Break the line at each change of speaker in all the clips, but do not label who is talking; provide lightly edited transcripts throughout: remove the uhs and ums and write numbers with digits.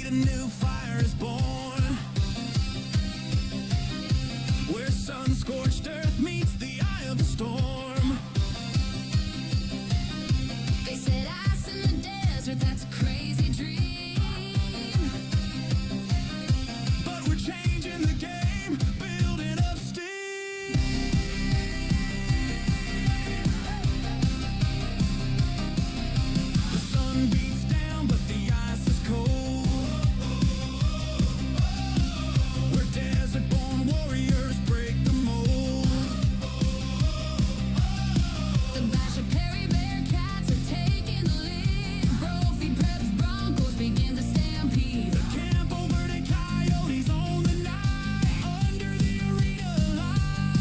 a new fire is born, where sun-scorched earth meets the eye of the storm.
They said ice in the desert, that's a crazy dream.
But we're changing the game, building up steam. The sun beats down, but the ice is cold, where desert-born warriors break the mold.
The Basha Perry Bearcats are taking the lead. Brophy Preps Broncos begin to stampede.
The Campo Verde Coyotes own the night under the arena lights.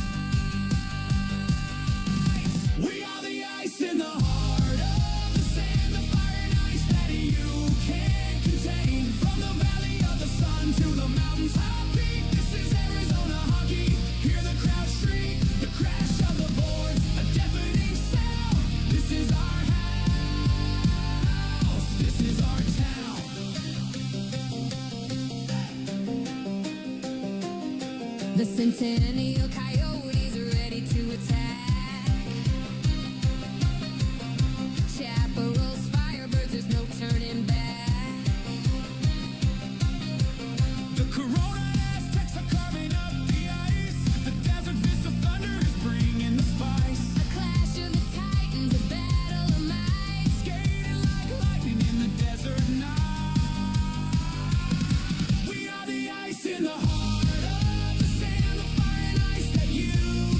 We are the ice in the heart of the sand, the fire and ice that you can't contain. From the valley of the sun to the mountain's high peak, this is Arizona hockey. Hear the crowd shriek, the crash of the boards, a deafening sound. This is our house, this is our town.
The Centennial Coyotes are ready to attack. Chaparrals, Firebirds, there's no turning back.
The Corona Aztecs are carving up the ice. The desert fist of thunder is bringing the spice.
A clash of the titans, a battle of might.
Skating like lightning in the desert night. We are the ice in the heart of the sand, the fire and ice that you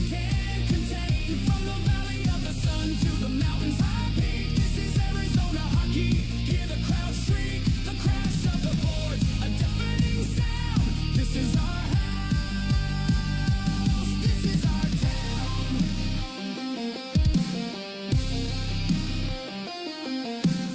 can't contain. From the valley of the sun to the mountain's high peak, this is Arizona hockey. Hear the crowd shriek, the crash of the boards, a deafening sound. This is our house, this is our town.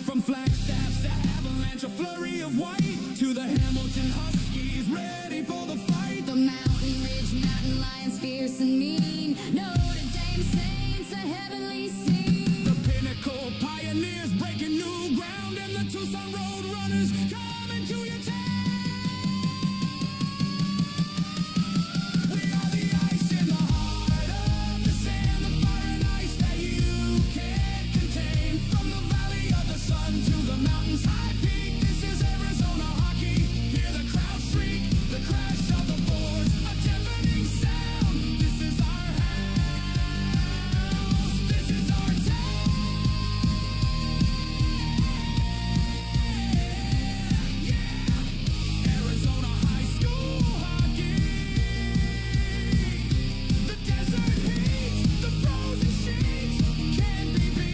From Flagstaff's to Avalanche, a flurry of white, to the Hamilton Huskies, ready for the fight.
The Mountain Ridge Mountain Lions, fierce and mean. Notre Dame Saints, a heavenly scene.
The Pinnacle Pioneers breaking new ground, and the Tucson Road Runners coming to your town. We are the ice in the heart of the sand, the fire and ice that you can't contain. From the valley of the sun to the mountain's high peak, this is Arizona hockey. Hear the crowd shriek, the crash of the boards, a deafening sound. This is our house, this is our town. Yeah, Arizona high school hockey. The desert heat, the frozen sheets can't be beat.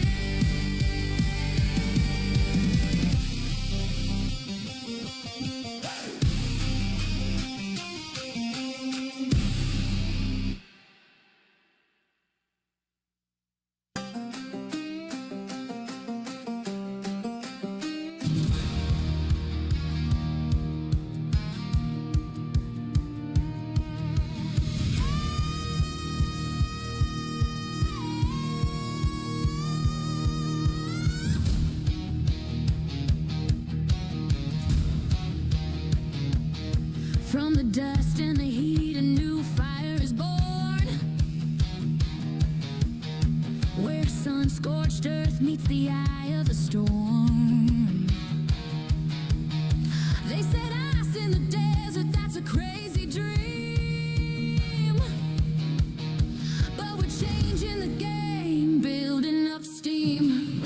From the dust and the heat, a new fire is born, where sun-scorched earth meets the eye of the storm. They said ice in the desert, that's a crazy dream. But we're changing the game, building up steam.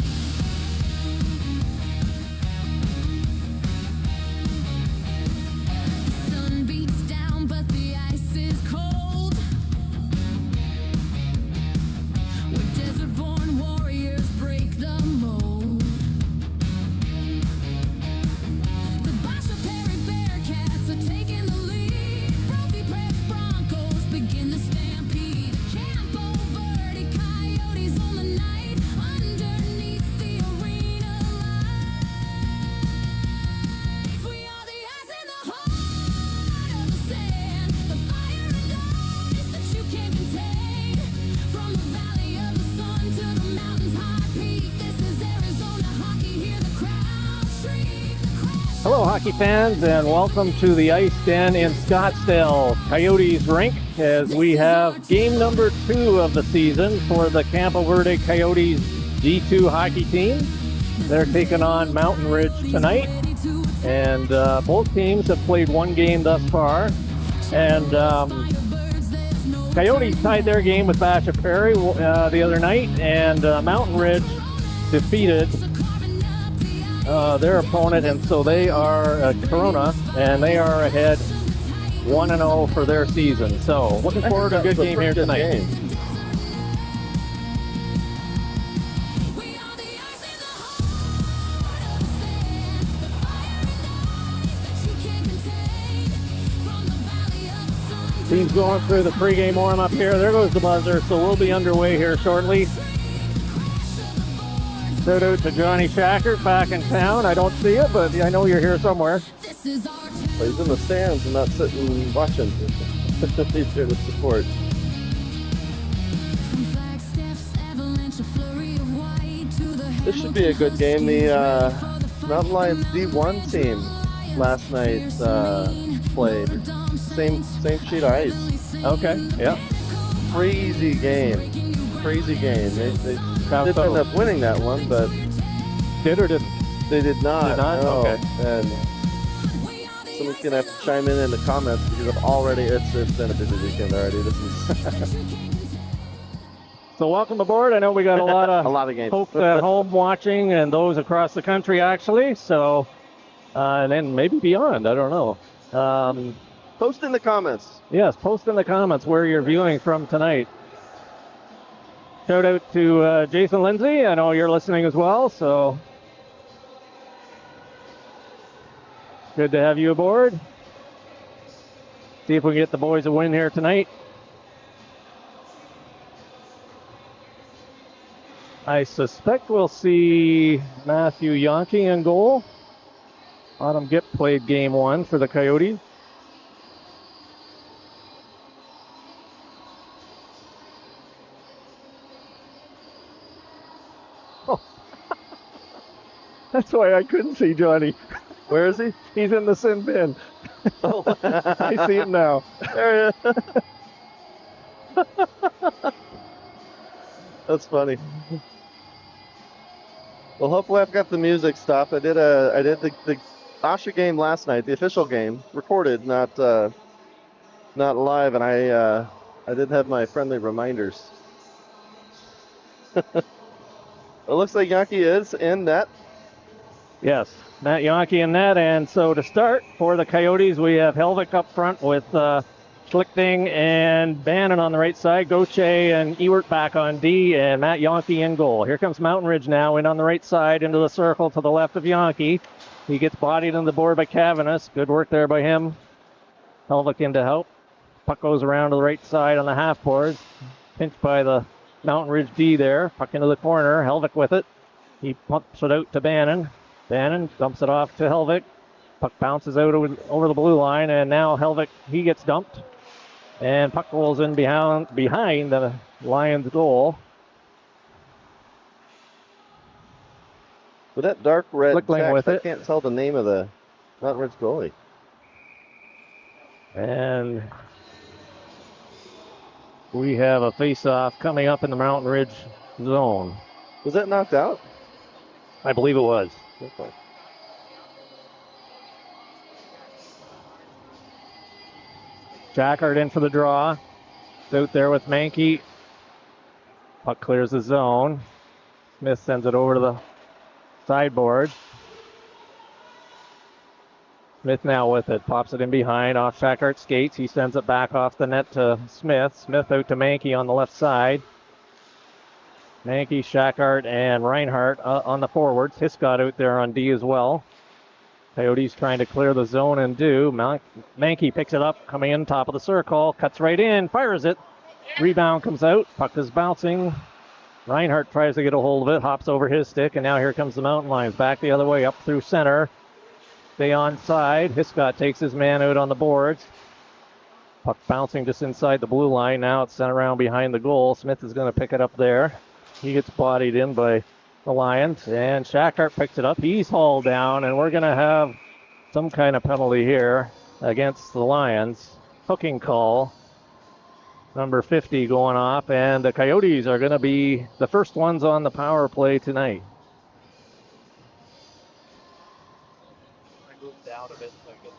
The sun beats down, but the ice is cold, where desert-born warriors break the mold.
Hello, hockey fans, and welcome to the Ice Den in Scottsdale Coyotes rink as we have game number 2 of the season for the Campo Verde Coyotes D2 hockey team. They're taking on Mountain Ridge tonight, and both teams have played one game thus far. And Coyotes tied their game with AHSHA Prairie the other night, and Mountain Ridge defeated their opponent, and so they are Corona, and they are ahead 1-0 for their season. So looking forward to a good game here tonight. Team's going through the pregame warm-up here. There goes the buzzer, so we'll be underway here shortly. Shout out to Johnny Shackert back in town. I don't see you, but I know you're here somewhere.
Well, he's in the stands and not sitting watching. He's here to support. This should be a good game. The Mountain Lions D1 team last night played. Same sheet of ice.
Okay, yeah.
Crazy game. Crazy game. They did end up winning that one, but
did or didn't?
They did not.
Did not?
No.
Okay.
And someone's gonna have to chime in the comments because it's been a busy weekend already. This is
So welcome aboard. I know we got a lot of
games.
folks at home watching, and those across the country actually. So and then maybe beyond. I don't know.
Post in the comments.
Yes, post in the comments where you're viewing from tonight. Shout out to Jason Lindsay. I know you're listening as well, so good to have you aboard. See if we can get the boys a win here tonight. I suspect we'll see Matthew Yankee in goal. Autumn Gipp played game 1 for the Coyotes. That's why I couldn't see Johnny.
Where is he?
He's in the sin bin.
Oh.
I see him now.
There he is. That's funny. Well, hopefully I've got the music stopped. I did the AHSHA game last night, the official game, recorded, not live, and I did have my friendly reminders. It looks like Yankee is in net.
Yes, Matt Yankee in net. And so to start for the Coyotes, we have Helvik up front with Schlichting and Bannon on the right side, Goche and Ewert back on D, and Matt Yankee in goal. Here comes Mountain Ridge now in on the right side into the circle to the left of Yankee. He gets bodied on the board by Cavanis. Good work there by him. Helvik in to help. Puck goes around to the right side on the half boards. Pinched by the Mountain Ridge D there. Puck into the corner. Helvik with it. He pumps it out to Bannon. Bannon dumps it off to Helvik. Puck bounces out over the blue line, and now Helvik, he gets dumped. And puck rolls in behind the Lions goal.
With that dark red text,
with
I
it.
can't tell the name of the Mountain Ridge goalie.
And we have a face-off coming up in the Mountain Ridge zone.
Was that knocked out?
I believe it was.
Okay.
Jackard in for the draw. It's out there with Mankey. Puck clears the zone. Smith sends it over to the sideboard. Smith now with it. Pops it in behind off Shackart's skates. He sends it back off the net to Smith. Smith out to Mankey on the left side. Mankey, Shackart, and Reinhardt on the forwards. Hiscott out there on D as well. Coyotes trying to clear the zone and do. Mankey picks it up, coming in top of the circle, cuts right in, fires it. Rebound comes out. Puck is bouncing. Reinhardt tries to get a hold of it, hops over his stick, and now here comes the Mountain Lions. Back the other way, up through center. Stay on side. Hiscott takes his man out on the boards. Puck bouncing just inside the blue line. Now it's sent around behind the goal. Smith is going to pick it up there. He gets bodied in by the Lions, and Shackart picks it up. He's hauled down, and we're going to have some kind of penalty here against the Lions. Hooking call. Number 50 going off, and the Coyotes are going to be the first ones on the power play tonight. I moved down a bit so I get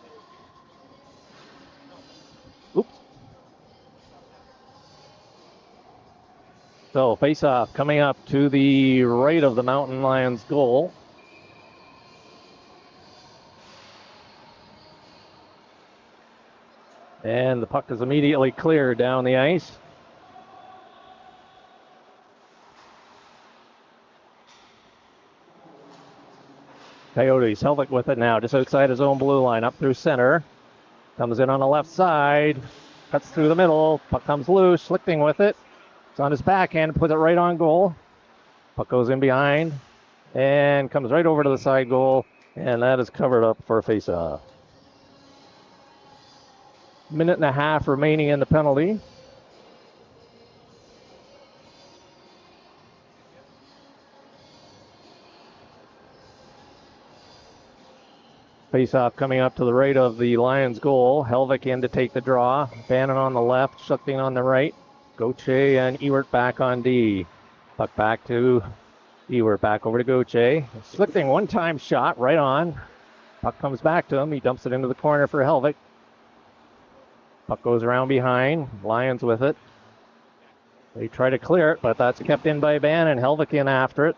there. Oops. So face-off coming up to the right of the Mountain Lions goal. And the puck is immediately cleared down the ice. Coyotes, Helvik with it now, just outside his own blue line, up through center. Comes in on the left side, cuts through the middle, puck comes loose, Schlichting with it. It's on his backhand, puts it right on goal. Puck goes in behind and comes right over to the side goal, and that is covered up for a face-off. Minute and a half remaining in the penalty. Face-off coming up to the right of the Lions goal. Helvik in to take the draw. Bannon on the left, Schlichting on the right. Goche and Ewert back on D. Puck back to Ewert, back over to Goche. Schlichting one-time shot right on. Puck comes back to him. He dumps it into the corner for Helvik. Puck goes around behind. Lions with it. They try to clear it, but that's kept in by Bannon. Helvik in after it.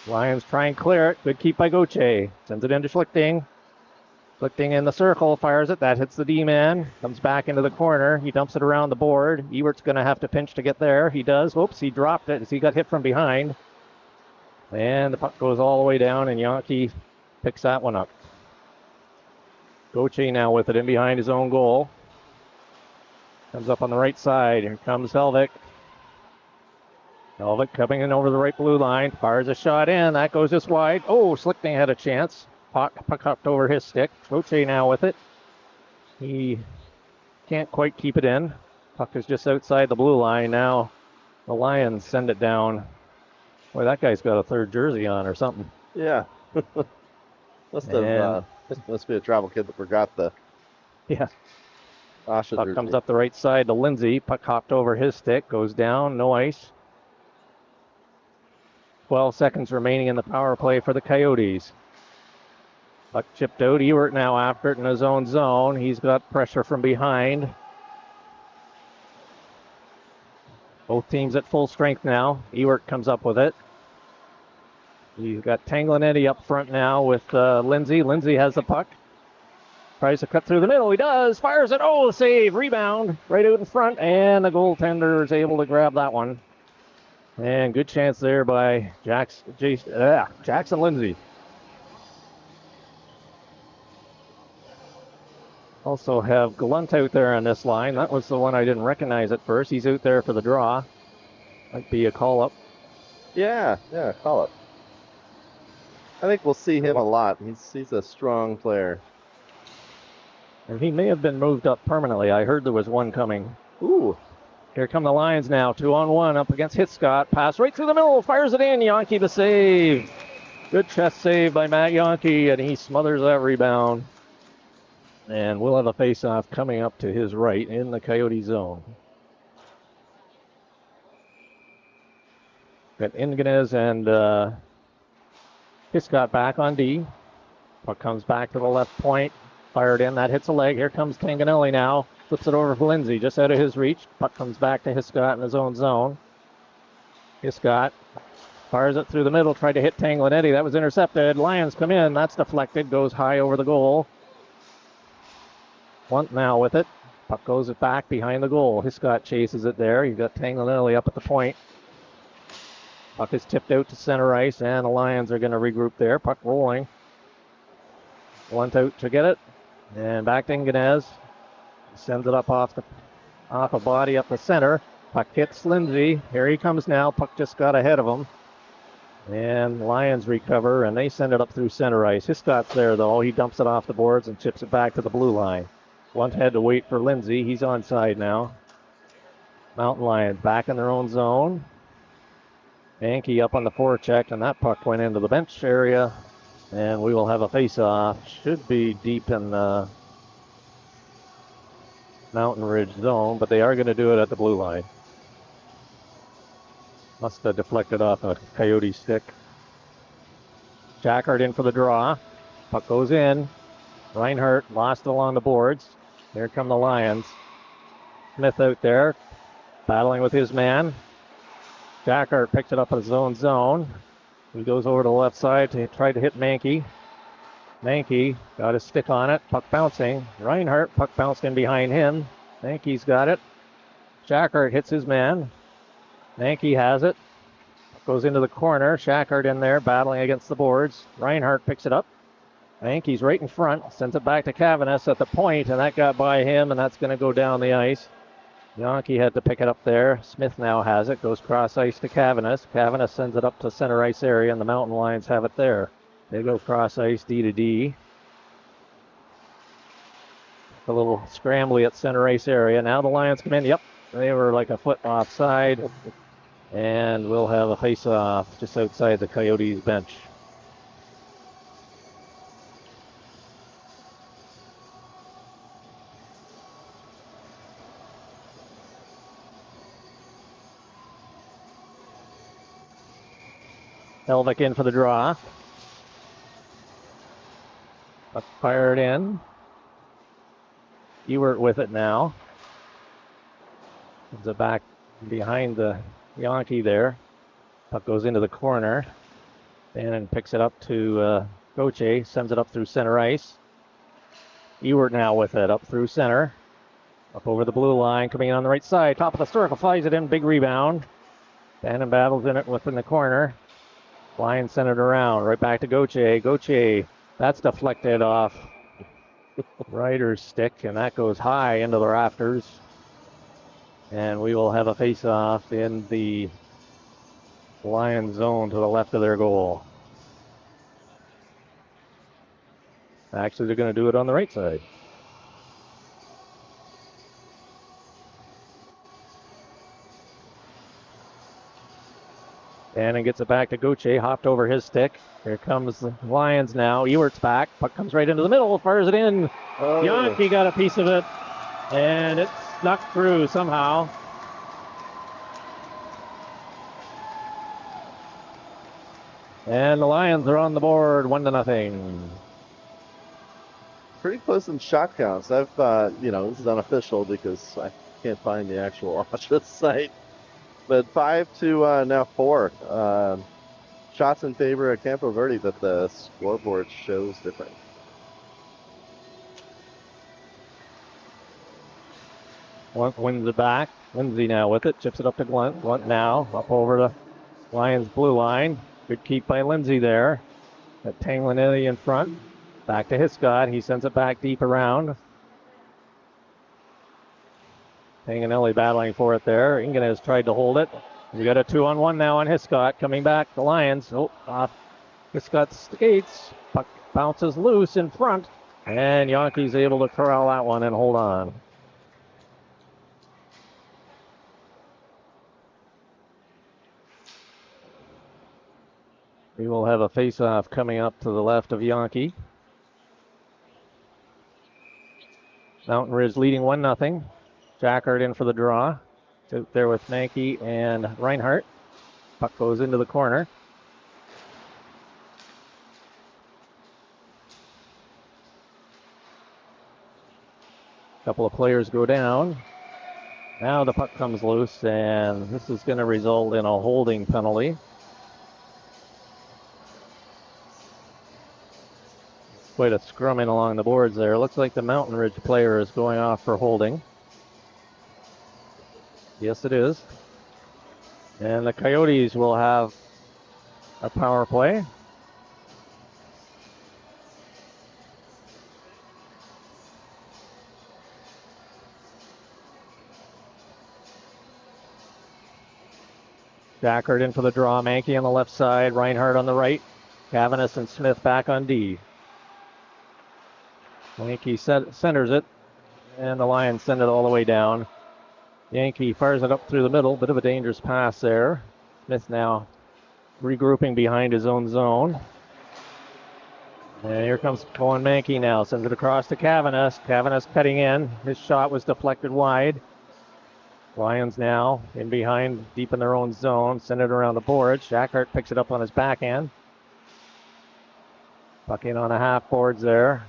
Lions try and clear it. Good keep by Goche. Sends it into Schlichting. Schlichting in the circle, fires it. That hits the D-man. Comes back into the corner. He dumps it around the board. Ewert's going to have to pinch to get there. He does. Oops, he dropped it as he got hit from behind. And the puck goes all the way down, and Yankee picks that one up. Goche now with it in behind his own goal. Comes up on the right side. Here comes Helvik. Helvik coming in over the right blue line. Fires a shot in. That goes just wide. Oh, Schlichting had a chance. Puck hopped over his stick. Goche now with it. He can't quite keep it in. Puck is just outside the blue line. Now the Lions send it down. Boy, that guy's got a third jersey on or something.
Yeah. Must be a travel kid that forgot the
Yeah.
AHSHA
Puck
jersey.
comes up the right side to Lindsay. Puck hopped over his stick. Goes down. No ice. 12 seconds remaining in the power play for the Coyotes. Puck chipped out. Ewert now after it in his own zone. He's got pressure from behind. Both teams at full strength now. Ewert comes up with it. He's got Tanglenetti up front now with Lindsay. Lindsay has the puck. Tries to cut through the middle. He does. Fires it. Oh, save. Rebound. Right out in front. And the goaltender is able to grab that one. And good chance there by Jackson Lindsay. Also have Glunt out there on this line. That was the one I didn't recognize at first. He's out there for the draw. Might be a call-up.
Yeah, call it. I think we'll see him a lot. He's a strong player.
And he may have been moved up permanently. I heard there was one coming.
Ooh.
Here come the Lions now. 2-on-1 up against Hitchcott. Pass right through the middle. Fires it in. Yankee the save. Good chest save by Matt Yankee, and he smothers that rebound. And we'll have a face-off coming up to his right in the Coyote zone. Got Inganez and Hitchcott back on D. Puck comes back to the left point. Fired in. That hits a leg. Here comes Tanganelli now. Flips it over for Lindsay, just out of his reach. Puck comes back to Hiscott in his own zone. Hiscott fires it through the middle, tried to hit Tanglenetti. That was intercepted. Lions come in. That's deflected. Goes high over the goal. Blunt now with it. Puck goes back behind the goal. Hiscott chases it there. You've got Tanglenetti up at the point. Puck is tipped out to center ice, and the Lions are going to regroup there. Puck rolling. Blunt out to get it. And back to Inganez. Sends it up off a body up the center. Puck hits Lindsay. Here he comes now. Puck just got ahead of him. And Lions recover, and they send it up through center ice. Hiscott's there, though. He dumps it off the boards and chips it back to the blue line. Blunt had to wait for Lindsay. He's onside now. Mountain Lions back in their own zone. Yankee up on the forecheck, and that puck went into the bench area. And we will have a face-off. Should be deep in the Mountain Ridge zone, but they are going to do it at the blue line. Must have deflected off a Coyote stick. Jackard in for the draw. Puck goes in. Reinhardt lost along the boards. Here come the Lions. Smith out there, battling with his man. Jackard picks it up in his own zone. He goes over to the left side to try to hit Mankey. Mankey got his stick on it. Puck bouncing. Reinhardt, puck bounced in behind him. Mankey's got it. Jackard hits his man. Mankey has it. Goes into the corner. Shackard in there battling against the boards. Reinhardt picks it up. Mankey's right in front. Sends it back to Cavanis at the point, and that got by him, and that's going to go down the ice. Yankee had to pick it up there. Smith now has it. Goes cross ice to Cavanis. Cavanis sends it up to center ice area, and the Mountain Lions have it there. They go cross ice D to D. A little scrambly at center ice area. Now the Lions come in. Yep, they were like a foot offside. And we'll have a face-off just outside the Coyotes bench. Helvik in for the draw. Puck fired in. Ewert with it now. Sends it back behind the Yankee there. Puck goes into the corner. Bannon picks it up to Goche. Sends it up through center ice. Ewert now with it up through center. Up over the blue line. Coming in on the right side. Top of the circle. Flies it in. Big rebound. Bannon battles in it within the corner. Lions send it around. Right back to Goche. Goche. That's deflected off Ryder's stick. And that goes high into the rafters. And we will have a face-off in the Lions zone to the left of their goal. Actually, they're going to do it on the right side. Bannon gets it back to Goche, hopped over his stick. Here comes the Lions now. Ewert's back. Puck comes right into the middle, fires it in.
Oh.
Yankee got a piece of it, and it snuck through somehow. And the Lions are on the board, 1-0.
Pretty close in shot counts. I've, this is unofficial because I can't find the actual AHSHA site. But 5 to now 4 shots in favor of Campo Verde, but the scoreboard shows different.
Blunt wins it back. Lindsay now with it. Chips it up to Blunt. Blunt now up over the Lions blue line. Good keep by Lindsay there. Got Tanglinelli in front. Back to Hiscott. He sends it back deep around. Tanglinelli battling for it there. Ingen has tried to hold it. We got a 2-on-1 now on Hiscott. Coming back, the Lions. Oh, off Hiscott's skates. Puck bounces loose in front. And Yankee's able to corral that one and hold on. We will have a face-off coming up to the left of Yankee. Mountain Ridge leading 1-0. Jackard in for the draw. It's out there with Mankey and Reinhardt. Puck goes into the corner. A couple of players go down. Now the puck comes loose, and this is going to result in a holding penalty. Quite a scrumming along the boards there. Looks like the Mountain Ridge player is going off for holding. Yes, it is. And the Coyotes will have a power play. Jackard in for the draw. Mankey on the left side. Reinhardt on the right. Cavanis and Smith back on D. Yankee centers it, and the Lions send it all the way down. Yankee fires it up through the middle. Bit of a dangerous pass there. Smith now regrouping behind his own zone. And here comes Cohen Mankey now. Sends it across to Cavanis. Cavanis cutting in. His shot was deflected wide. Lions now in behind, deep in their own zone. Send it around the board. Shackhart picks it up on his backhand. Puck in on the half boards there.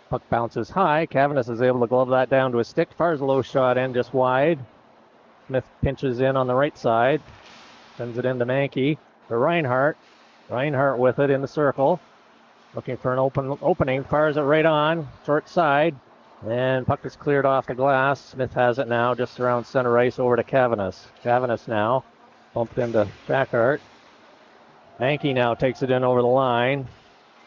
Puck bounces high. Cavanis is able to glove that down to his stick. Fires a low shot in just wide. Smith pinches in on the right side. Sends it into Mankey. To Reinhardt. Reinhardt with it in the circle. Looking for an opening. Fires it right on. Short side. And puck is cleared off the glass. Smith has it now just around center ice over to Cavanis. Cavanis now bumped into Shackhart. Mankey now takes it in over the line.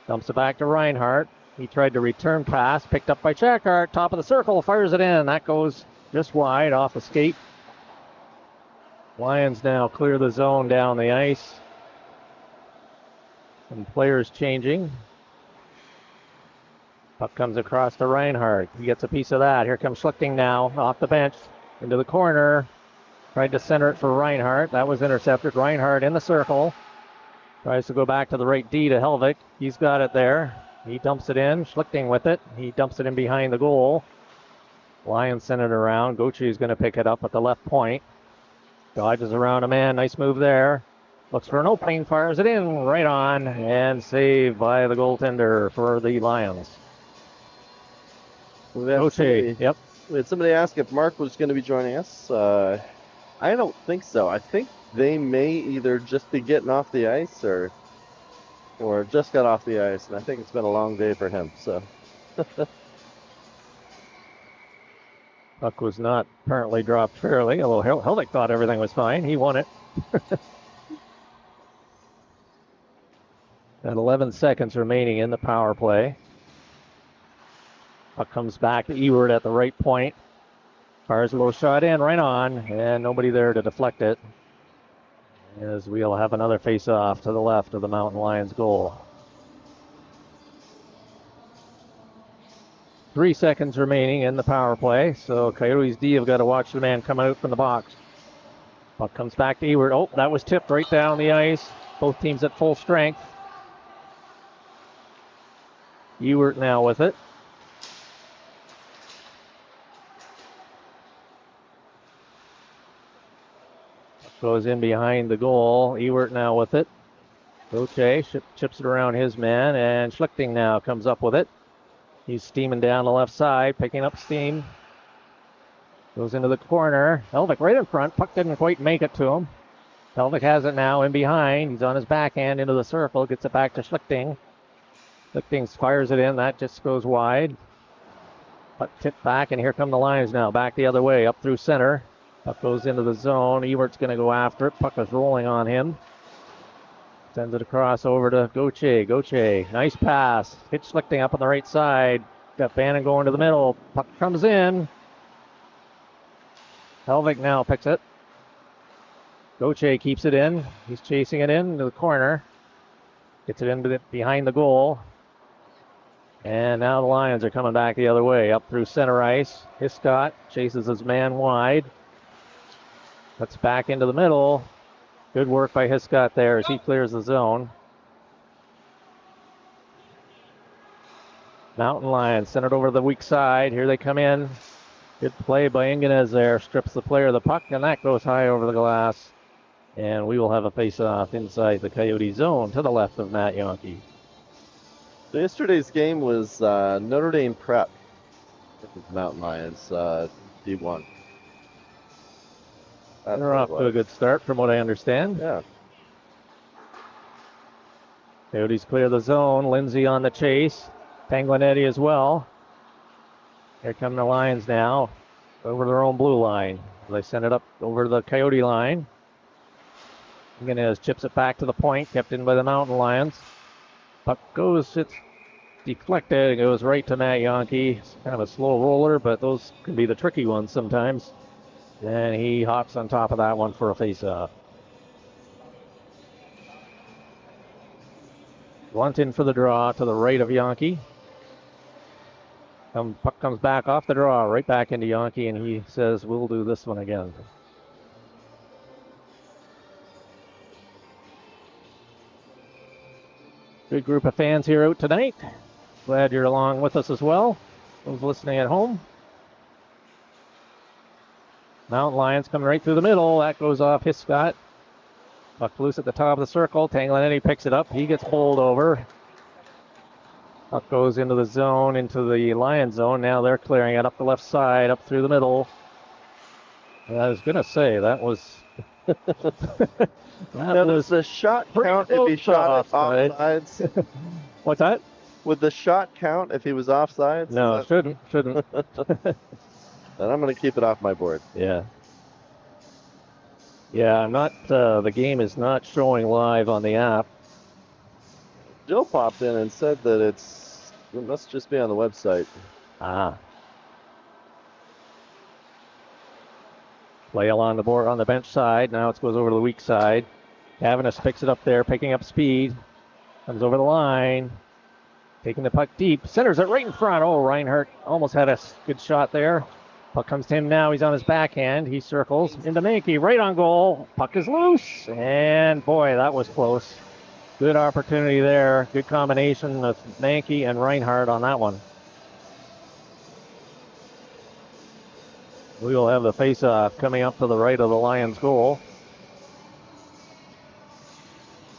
Dumps it back to Reinhardt. He tried to return pass. Picked up by Shackhart. Top of the circle. Fires it in. That goes just wide off the skate. Lions now clear the zone down the ice. Some players changing. Puck comes across to Reinhardt. He gets a piece of that. Here comes Schlichting now off the bench into the corner. Tried to center it for Reinhardt. That was intercepted. Reinhardt in the circle. Tries to go back to the right D to Helvik. He's got it there. He dumps it in. Schlichting with it. He dumps it in behind the goal. Lions send it around. Gauthier is going to pick it up at the left point. Dodges around a man. Nice move there. Looks for an opening. Fires it in right on. And saved by the goaltender for the Lions.
Somebody,
Yep.
we had somebody ask if Mark was going to be joining us. I don't think so. I think they may either just be getting off the ice or just got off the ice, and I think it's been a long day for him. So
Puck was not apparently dropped fairly, although Helvik thought everything was fine. He won it. At 11 seconds remaining in the power play. Puck comes back to Ewert at the right point. Fires a little shot in, right on, and nobody there to deflect it. As we'll have another face-off to the left of the Mountain Lions goal. 3 seconds remaining in the power play, so Coyotes D have got to watch the man come out from the box. Puck comes back to Ewert. Oh, that was tipped right down the ice. Both teams at full strength. Ewert now with it. Goes in behind the goal. Ewert now with it. Gauthier chips it around his man, and Schlichting now comes up with it. He's steaming down the left side, picking up steam. Goes into the corner. Helvik right in front. Puck didn't quite make it to him. Helvik has it now in behind. He's on his backhand into the circle. Gets it back to Schlichting. Schlichting fires it in. That just goes wide. Puck tipped back, and here come the Lions now. Back the other way, up through center. Puck goes into the zone. Ewert's going to go after it. Puck is rolling on him. Sends it across over to Gauthier. Gauthier, nice pass. Hit Schlichting up on the right side. Got Bannon going to the middle. Puck comes in. Helvik now picks it. Gauthier keeps it in. He's chasing it into the corner. Gets it in behind the goal. And now the Lions are coming back the other way. Up through center ice. Hiscott chases his man wide. Cuts back into the middle. Good work by Hiscott there as he clears the zone. Mountain Lions send it over to the weak side. Here they come in. Good play by Ingenez there. Strips the player of the puck, and that goes high over the glass. And we will have a face-off inside the Coyote zone to the left of Matt Yonke.
So yesterday's game was Notre Dame Prep. Mountain Lions, D1.
They're off to a good start from what I understand.
Yeah.
Coyotes clear the zone. Lindsay on the chase. Panglinetti as well. Here come the Lions now over their own blue line. They send it up over the Coyote line. Ingenez chips it back to the point, kept in by the Mountain Lions. Puck goes, it's deflected. It goes right to Matt Yonke. It's kind of a slow roller, but those can be the tricky ones sometimes. And he hops on top of that one for a face-off. Blunt in for the draw to the right of Yonke. Puck comes back off the draw, right back into Yonke, and he says, we'll do this one again. Good group of fans here out tonight. Glad you're along with us as well. Those listening at home. Mountain Lions coming right through the middle. That goes off Hiscott. Puck loose at the top of the circle. Tanglenetti picks it up. He gets bowled over. Puck goes into the zone, into the Lions zone. Now they're clearing it up the left side, up through the middle. I was going to say, that was...
Now, does the shot count if he shot it offsides?
What's that?
Would the shot count if he was offsides?
No, shouldn't.
Then I'm going to keep it off my board.
Yeah. Yeah, I'm not. The game is not showing live on the app.
Jill popped in and said that it must just be on the website.
Ah. Play along the board on the bench side. Now it goes over to the weak side. Cavanagh picks it up there, picking up speed. Comes over the line. Taking the puck deep. Centers it right in front. Oh, Reinhardt almost had a good shot there. Puck comes to him now. He's on his backhand. He circles into Mankey. Right on goal. Puck is loose. And boy, that was close. Good opportunity there. Good combination of Mankey and Reinhardt on that one. We will have the face-off coming up to the right of the Lions' goal.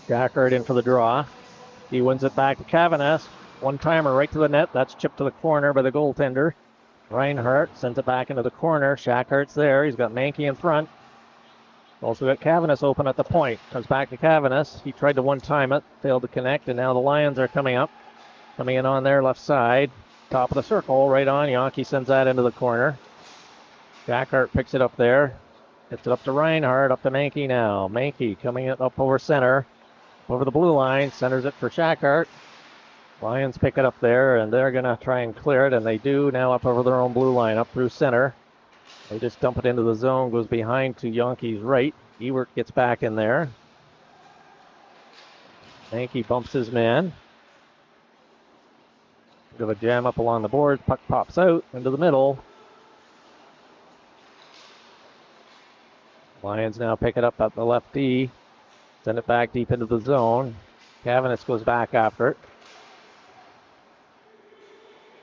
Jackard in for the draw. He wins it back to Cavanagh. One-timer right to the net. That's chipped to the corner by the goaltender. Reinhardt sends it back into the corner. Shackhart's there. He's got Mankey in front. Also got Cavanagh open at the point. Comes back to Cavanagh. He tried to one-time it. Failed to connect. And now the Lions are coming up. Coming in on their left side. Top of the circle. Right on. Yonke sends that into the corner. Shackhart picks it up there. Gets it up to Reinhardt. Up to Mankey now. Mankey coming up over center. Over the blue line. Centers it for Shackhart. Lions pick it up there, and they're going to try and clear it, and they do now up over their own blue line, up through center. They just dump it into the zone, goes behind to Yonke's right. Ewert gets back in there. Mankey bumps his man. Bit of a jam up along the board. Puck pops out into the middle. Lions now pick it up at the left D. Send it back deep into the zone. Cavanagh goes back after it.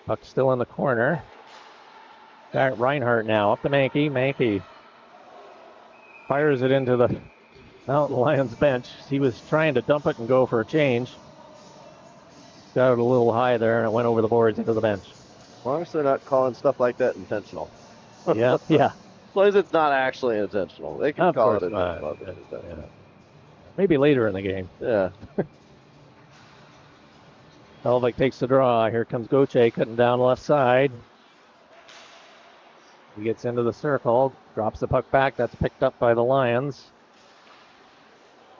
Puck still in the corner. Got Reinhardt now up to Mankey. Mankey fires it into the Mountain Lions bench. He was trying to dump it and go for a change. Got it a little high there, and it went over the boards into the bench.
As long as they're not calling stuff like that intentional.
Yeah, yeah.
As long as it's not actually intentional. They can
Of
call
course
it
not.
intentional.
Yeah. Maybe later in the game.
Yeah.
Helvik takes the draw. Here comes Gauthier cutting down the left side. He gets into the circle, drops the puck back. That's picked up by the Lions.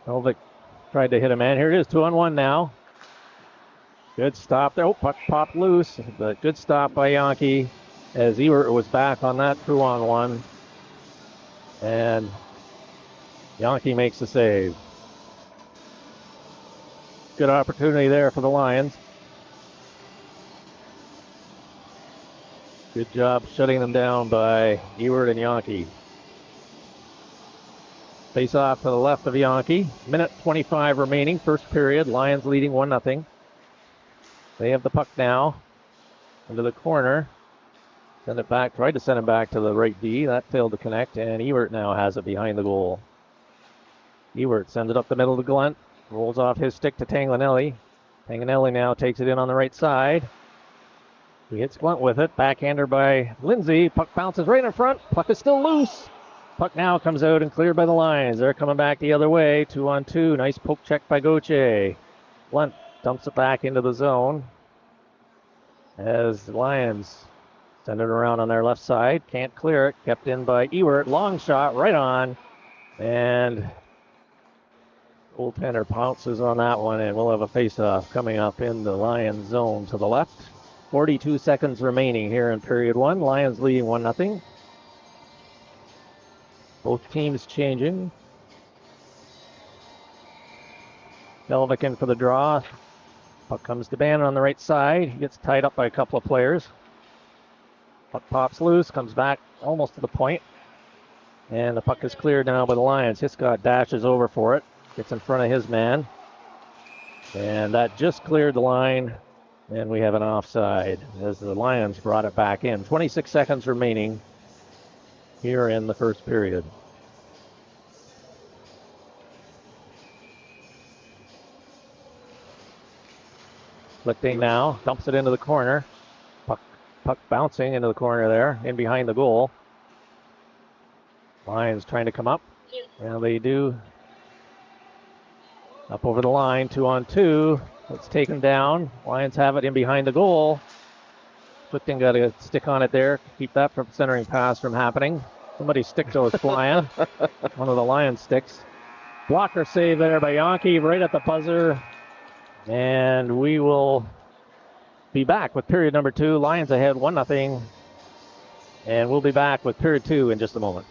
Helvik tried to hit a man. Here it is, 2-on-1 now. Good stop there. Oh, puck popped loose, but good stop by Yonke as Ewert was back on that 2-on-1. And Yonke makes the save. Good opportunity there for the Lions. Good job shutting them down by Ewert and Yonke. Face off to the left of Yonke. Minute 25 remaining, first period. Lions leading 1-0. They have the puck now into the corner. Send it back, tried to send it back to the right D. That failed to connect, and Ewert now has it behind the goal. Ewert sends it up the middle to Glunt. Rolls off his stick to Tanglenetti. Tanglenetti now takes it in on the right side. He hits Glunt with it. Backhander by Lindsay. Puck bounces right in front. Puck is still loose. Puck now comes out and cleared by the Lions. They're coming back the other way. 2-on-2. Nice poke check by Gauthier. Glunt dumps it back into the zone. As the Lions send it around on their left side. Can't clear it. Kept in by Ewert. Long shot right on. And goaltender pounces on that one, and we'll have a face-off coming up in the Lions zone to the left. 42 seconds remaining here in period one. Lions leading 1-0. Both teams changing. Helvik in for the draw. Puck comes to Bannon on the right side. He gets tied up by a couple of players. Puck pops loose, comes back almost to the point. And the puck is cleared now by the Lions. Hiscott dashes over for it. Gets in front of his man. And that just cleared the line, and we have an offside as the Lions brought it back in. 26 seconds remaining here in the first period. Flickting now, dumps it into the corner. Puck bouncing into the corner there, in behind the goal. Lions trying to come up. Well, they do. Up over the line, 2-on-2. It's taken down. Lions have it in behind the goal. Flickting got a stick on it there. Keep that from centering pass from happening. Somebody's stick goes flying. One of the Lions sticks. Blocker save there by Yankee right at the buzzer. And we will be back with period number 2. Lions ahead 1-0. And we'll be back with period 2 in just a moment.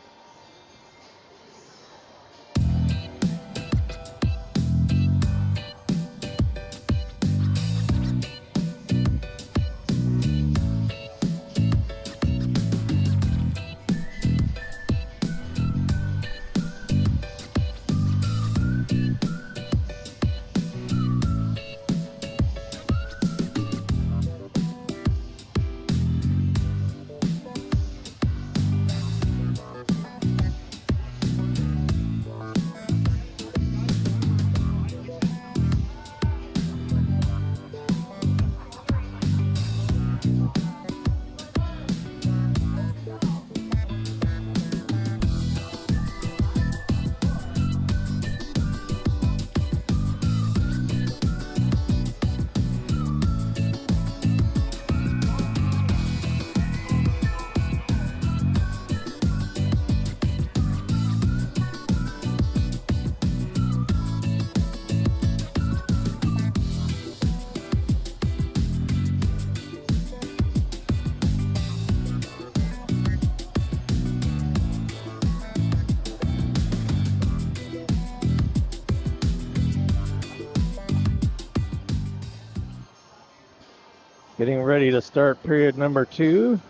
Getting ready to start period number 2.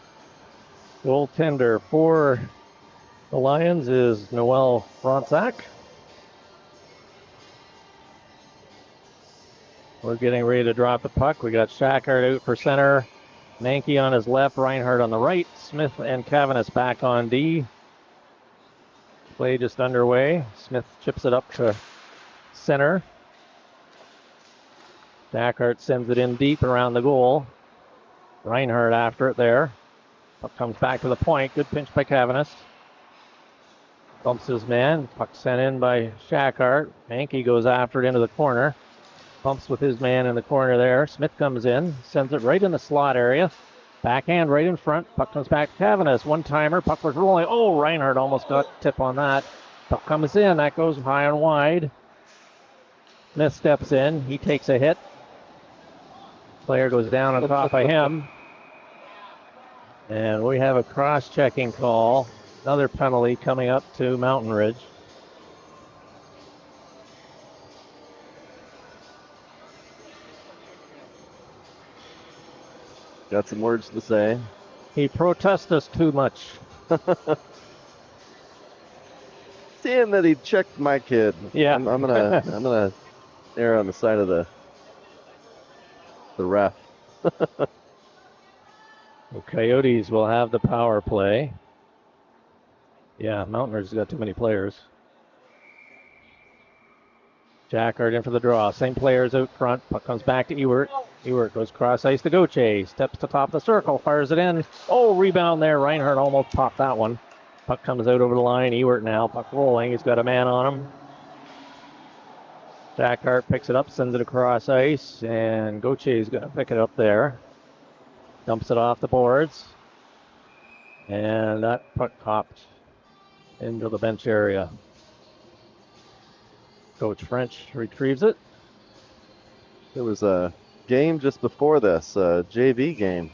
Goaltender for the Lions is Noel Fronczak. We're getting ready to drop the puck. We got Shackard out for center. Mankey on his left, Reinhardt on the right. Smith and Cavanis back on D. Play just underway. Smith chips it up to center. Shackard sends it in deep around the goal. Reinhardt after it there. Puck comes back to the point. Good pinch by Cavanis. Bumps his man. Puck sent in by Shackard. Mankey goes after it into the corner. Bumps with his man in the corner there. Smith comes in. Sends it right in the slot area. Backhand right in front. Puck comes back to Cavanis. One-timer. Puck was rolling. Oh, Reinhardt almost got tip on that. Puck comes in. That goes high and wide. Smith steps in. He takes a hit. Player goes down on top of him. And we have a cross-checking call. Another penalty coming up to Mountain Ridge.
Got some words to say.
He protests us too much.
Seeing that he checked my kid.
Yeah.
I'm gonna err on the side of the ref.
The Coyotes will have the power play. Yeah, Mountain Ridge has got too many players. Jackard in for the draw. Same players out front. Puck comes back to Ewert. Ewert goes cross ice to Gauthier. Steps to top of the circle. Fires it in. Oh, rebound there. Reinhardt almost popped that one. Puck comes out over the line. Ewert now. Puck rolling. He's got a man on him. Jackard picks it up, sends it across ice, and Gauthier is going to pick it up there. Dumps it off the boards. And that puck popped into the bench area. Coach French retrieves it.
There was a game just before this, a JV game.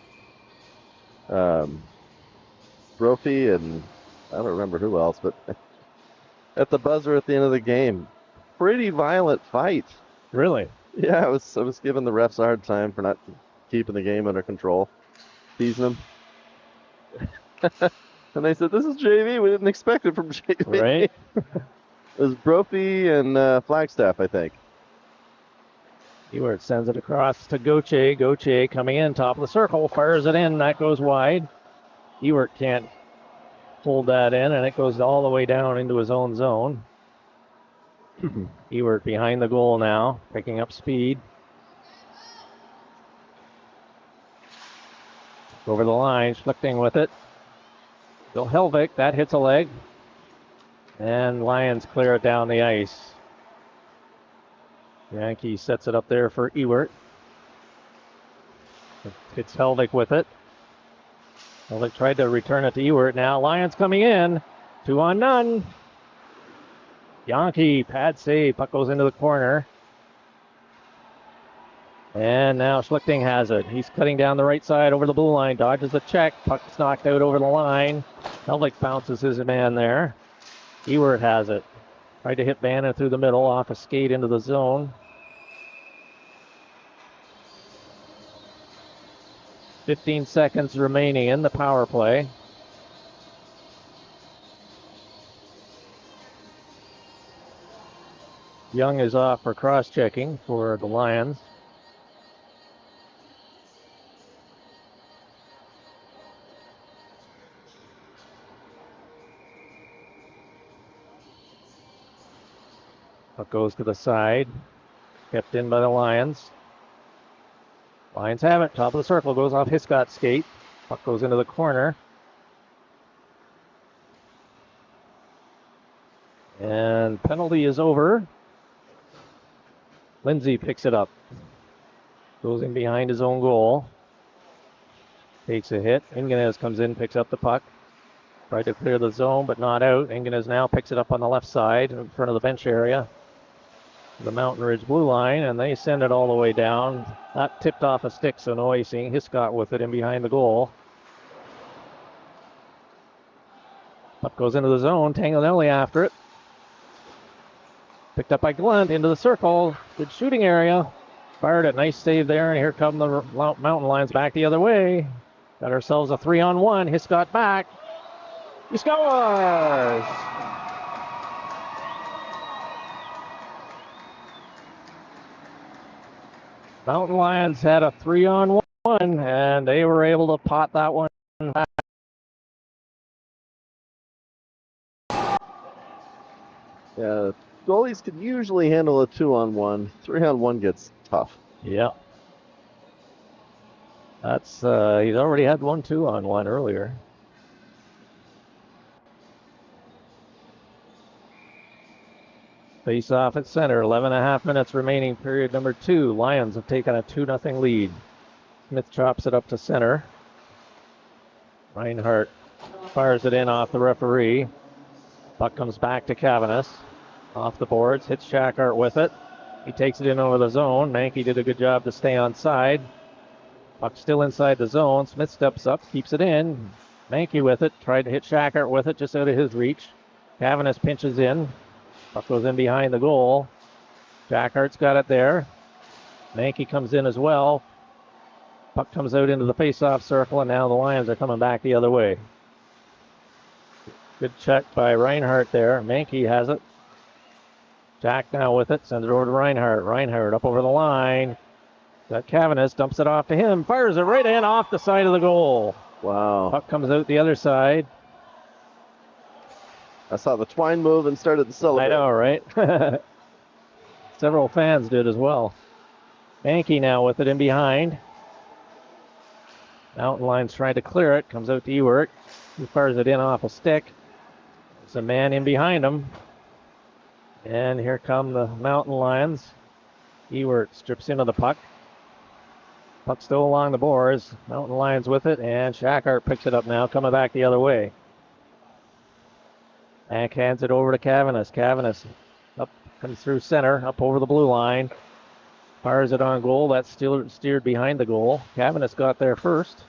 Brophy and I don't remember who else, but at the buzzer at the end of the game, pretty violent fight.
Really?
Yeah, I was giving the refs a hard time for not keeping the game under control, teasing them. And they said, "This is JV. We didn't expect it from JV."
Right?
It was Brophy and Flagstaff, I think.
Ewert sends it across to Gauthier. Gauthier coming in, top of the circle, fires it in. That goes wide. Ewert can't hold that in, and it goes all the way down into his own zone. Ewert behind the goal now, picking up speed. Over the line, Schlichting with it. Bill Helvig, that hits a leg. And Lions clear it down the ice. Yankee sets it up there for Ewert. It's Helvig with it. Helvig tried to return it to Ewert. Now Lions coming in. 2-on-none. Yankee, pad save. Puck goes into the corner. And now Schlichting has it. He's cutting down the right side over the blue line. Dodges the check. Puck's knocked out over the line. Helvig bounces his man there. Ewert has it. Tried to hit Bannon through the middle, off a skate into the zone. 15 seconds remaining in the power play. Young is off for cross-checking for the Lions. Puck goes to the side. Kept in by the Lions. Lions have it. Top of the circle. Goes off Hiscott's skate. Puck goes into the corner. And penalty is over. Lindsay picks it up. Goes in behind his own goal. Takes a hit. Ingenez comes in, picks up the puck. Tried to clear the zone, but not out. Ingenez now picks it up on the left side in front of the bench area. The Mountain Ridge blue line, and they send it all the way down. That tipped off a stick, so no icing. Hiscott with it in behind the goal. Puck goes into the zone. Tanganelli after it. Picked up by Glunt into the circle. Good shooting area. Fired it. Nice save there, and here come the Mountain Lions back the other way. Got ourselves a 3-on-1. Hiscott back. He scores! Mountain Lions had a 3-on-1, and they were able to pot that one back.
Yeah, goalies can usually handle a 2-on-1. 3-on-1 gets tough.
Yeah. That's, he's already had 1 2-on-1 earlier. Face off at center, 11.5 minutes remaining, period number 2. Lions have taken a 2-0 lead. Smith chops it up to center. Reinhardt fires it in off the referee. Puck comes back to Cavanis. Off the boards, hits Shackhart with it. He takes it in over the zone. Mankey did a good job to stay on side. Puck still inside the zone. Smith steps up, keeps it in. Mankey with it, tried to hit Shackhart with it, just out of his reach. Cavanis pinches in. Puck goes in behind the goal. Shackhart's got it there. Mankey comes in as well. Puck comes out into the face-off circle, and now the Lions are coming back the other way. Good check by Reinhardt there. Mankey has it. Jack now with it. Sends it over to Reinhardt. Reinhardt up over the line. Got Cavanis. Dumps it off to him. Fires it right in off the side of the goal.
Wow.
Puck comes out the other side.
I saw the twine move and started to celebrate.
I know, right? Several fans did as well. Mankey now with it in behind. Mountain Lions trying to clear it. Comes out to Ewert. He fires it in off a stick. There's a man in behind him. And here come the Mountain Lions. Ewert strips into the puck. Puck still along the boards. Mountain Lions with it, and Shackhart picks it up now, coming back the other way. And hands it over to Cavanis. Cavanis up, comes through center, up over the blue line. Fires it on goal. That's still steered behind the goal. Cavanis got there first.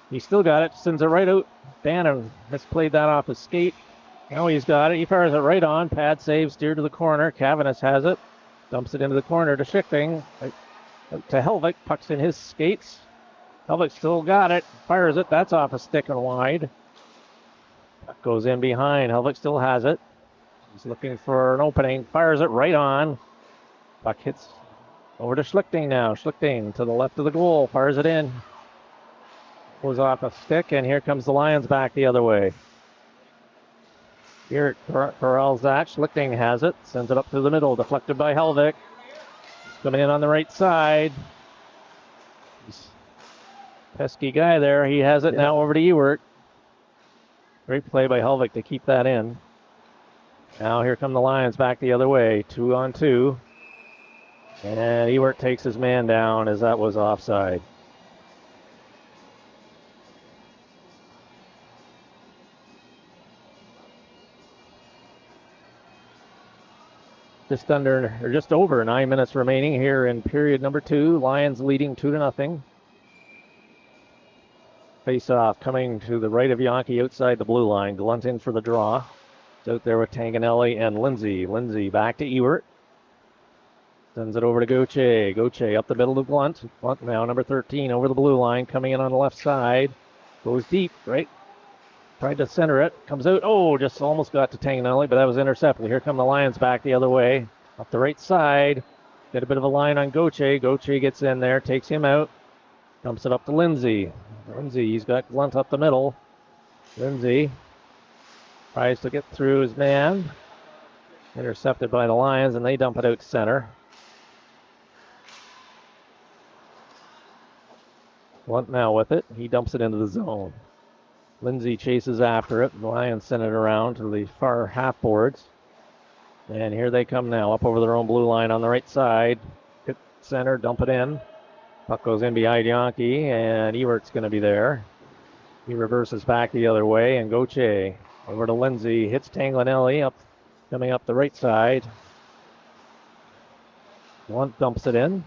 He still got it. Sends it right out. Bannon misplayed that off his skate. Now he's got it. He fires it right on. Pad save, steered to the corner. Cavanis has it. Dumps it into the corner to Schlichting. To Helvig. Pucks in his skates. Helvig still got it. Fires it. That's off a stick and wide. Puck goes in behind. Helvig still has it. He's looking for an opening. Fires it right on. Puck hits Over to Schlichting now. Schlichting to the left of the goal. Fires it in. Goes off a stick, and here comes the Lions back the other way. Here, Corral's that. Schlichting has it. Sends it up to the middle. Deflected by Helvik. Coming in on the right side. Pesky guy there. He has it now over to Ewert. Great play by Helvik to keep that in. Now here come the Lions back the other way. 2-on-2. And Ewert takes his man down as that was offside. Just over 9 minutes remaining here in period number 2. Lions leading 2-0. Face off coming to the right of Yankee outside the blue line. Glunt in for the draw. It's out there with Tanganelli and Lindsay. Lindsay back to Ewert. Sends it over to Gauthier. Gauthier up the middle to Glunt. Glunt now number 13 over the blue line. Coming in on the left side. Goes deep, right? Tried to center it. Comes out. Oh, just almost got to Tanganelli, but that was intercepted. Here come the Lions back the other way. Up the right side. Got a bit of a line on Gauthier. Gauthier gets in there. Takes him out. Dumps it up to Lindsay. Lindsay, he's got Glunt up the middle. Lindsay tries to get through his man. Intercepted by the Lions, and they dump it out to center. Glunt now with it. He dumps it into the zone. Lindsay chases after it. The Lions send it around to the far half boards. And here they come now, up over their own blue line on the right side. Hit center, dump it in. Puck goes in behind Yankee, and Ewert's going to be there. He reverses back the other way, and Gauthier over to Lindsay. Hits Tanganelli coming up the right side. Blunt dumps it in.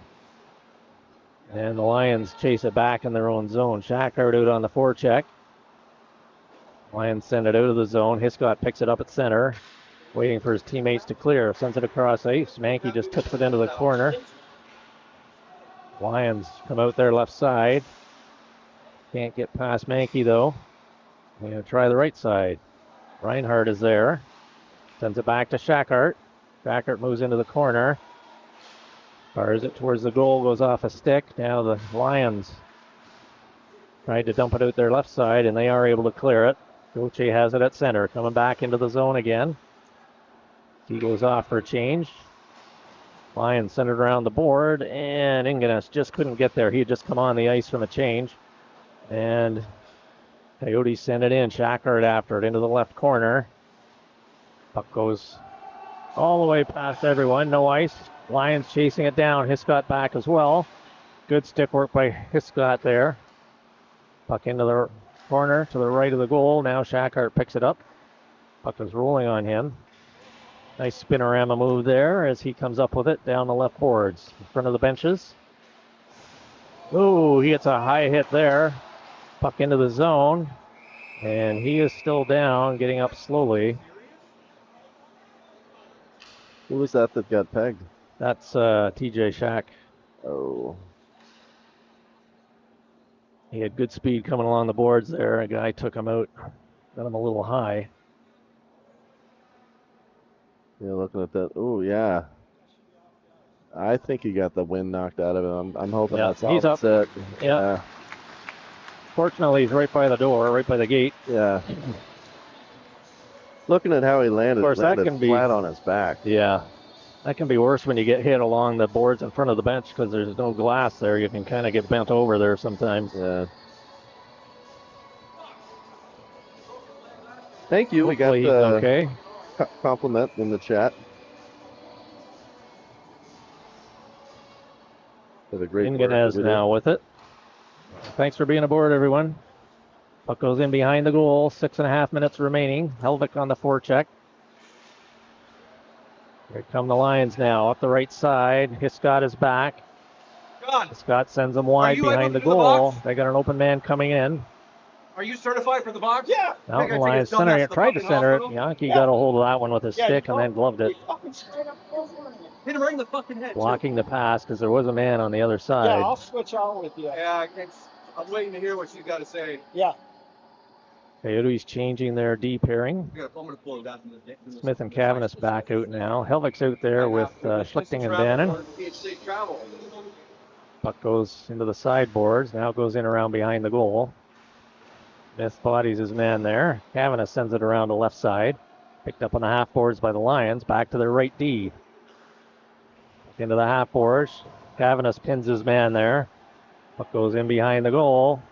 And the Lions chase it back in their own zone. Shackhart out on the forecheck. Lions send it out of the zone. Hiscott picks it up at center, waiting for his teammates to clear. Sends it across ice. Mankey just tips it into the corner. Lions come out their left side. Can't get past Mankey, though. They're going to try the right side. Reinhardt is there. Sends it back to Shackhart. Shackhart moves into the corner. Fires it towards the goal, goes off a stick. Now the Lions tried to dump it out their left side, and they are able to clear it. Gauthier has it at center, coming back into the zone again. He goes off for a change. Lions centered around the board, and Inganes just couldn't get there. He had just come on the ice from a change. And Coyotes send it in. Shackhart after it into the left corner. Puck goes all the way past everyone. No ice. Lions chasing it down. Hiscott back as well. Good stick work by Hiscott there. Puck into the corner to the right of the goal. Now Shackhart picks it up. Puck is rolling on him. Nice spinorama move there as he comes up with it down the left boards in front of the benches. Oh, he gets a high hit there. Puck into the zone. And he is still down, getting up slowly.
Who was that got pegged?
That's TJ Shack.
Oh.
He had good speed coming along the boards there. A guy took him out. Got him a little high.
Yeah, looking at that. Oh, yeah. I think he got the wind knocked out of him. I'm hoping that's all
he's up.
set.
Yeah. Fortunately, he's right by the door, right by the gate.
Yeah. Looking at how he landed,
of course, that can be
flat on his back.
Yeah. That can be worse when you get hit along the boards in front of the bench because there's no glass there. You can kind of get bent over there sometimes.
Yeah. Thank you.
Hopefully
we got
okay.
Compliment in the chat. Did a great work.
Inganes now with it. Thanks for being aboard, everyone. Puck goes in behind the goal. 6.5 minutes remaining. Helvik on the forecheck. Here come the Lions now. Up the right side. Hiscott is back. Hiscott sends them wide behind the goal. They got an open man coming in.
Are you certified for the box?
Yeah.
Mountain Lions center it. Tried to center it. Yankee got a hold of that one with his stick and then gloved it.
Hit him right in the fucking head.
Blocking the pass because there was a man on the other
Yeah,
side.
I'll switch out with you.
Yeah, I'm waiting to hear what she's got to say.
Yeah.
Coyotes changing their D pairing. Smith and Cavanis back out now. Helvik's out there with Schlichting and Bannon. Puck goes into the sideboards. Now goes in around behind the goal. Smith bodies his man there. Cavanis sends it around the left side. Picked up on the half boards by the Lions. Back to their right D. Into the half boards. Cavanis pins his man there. Puck goes in behind the goal.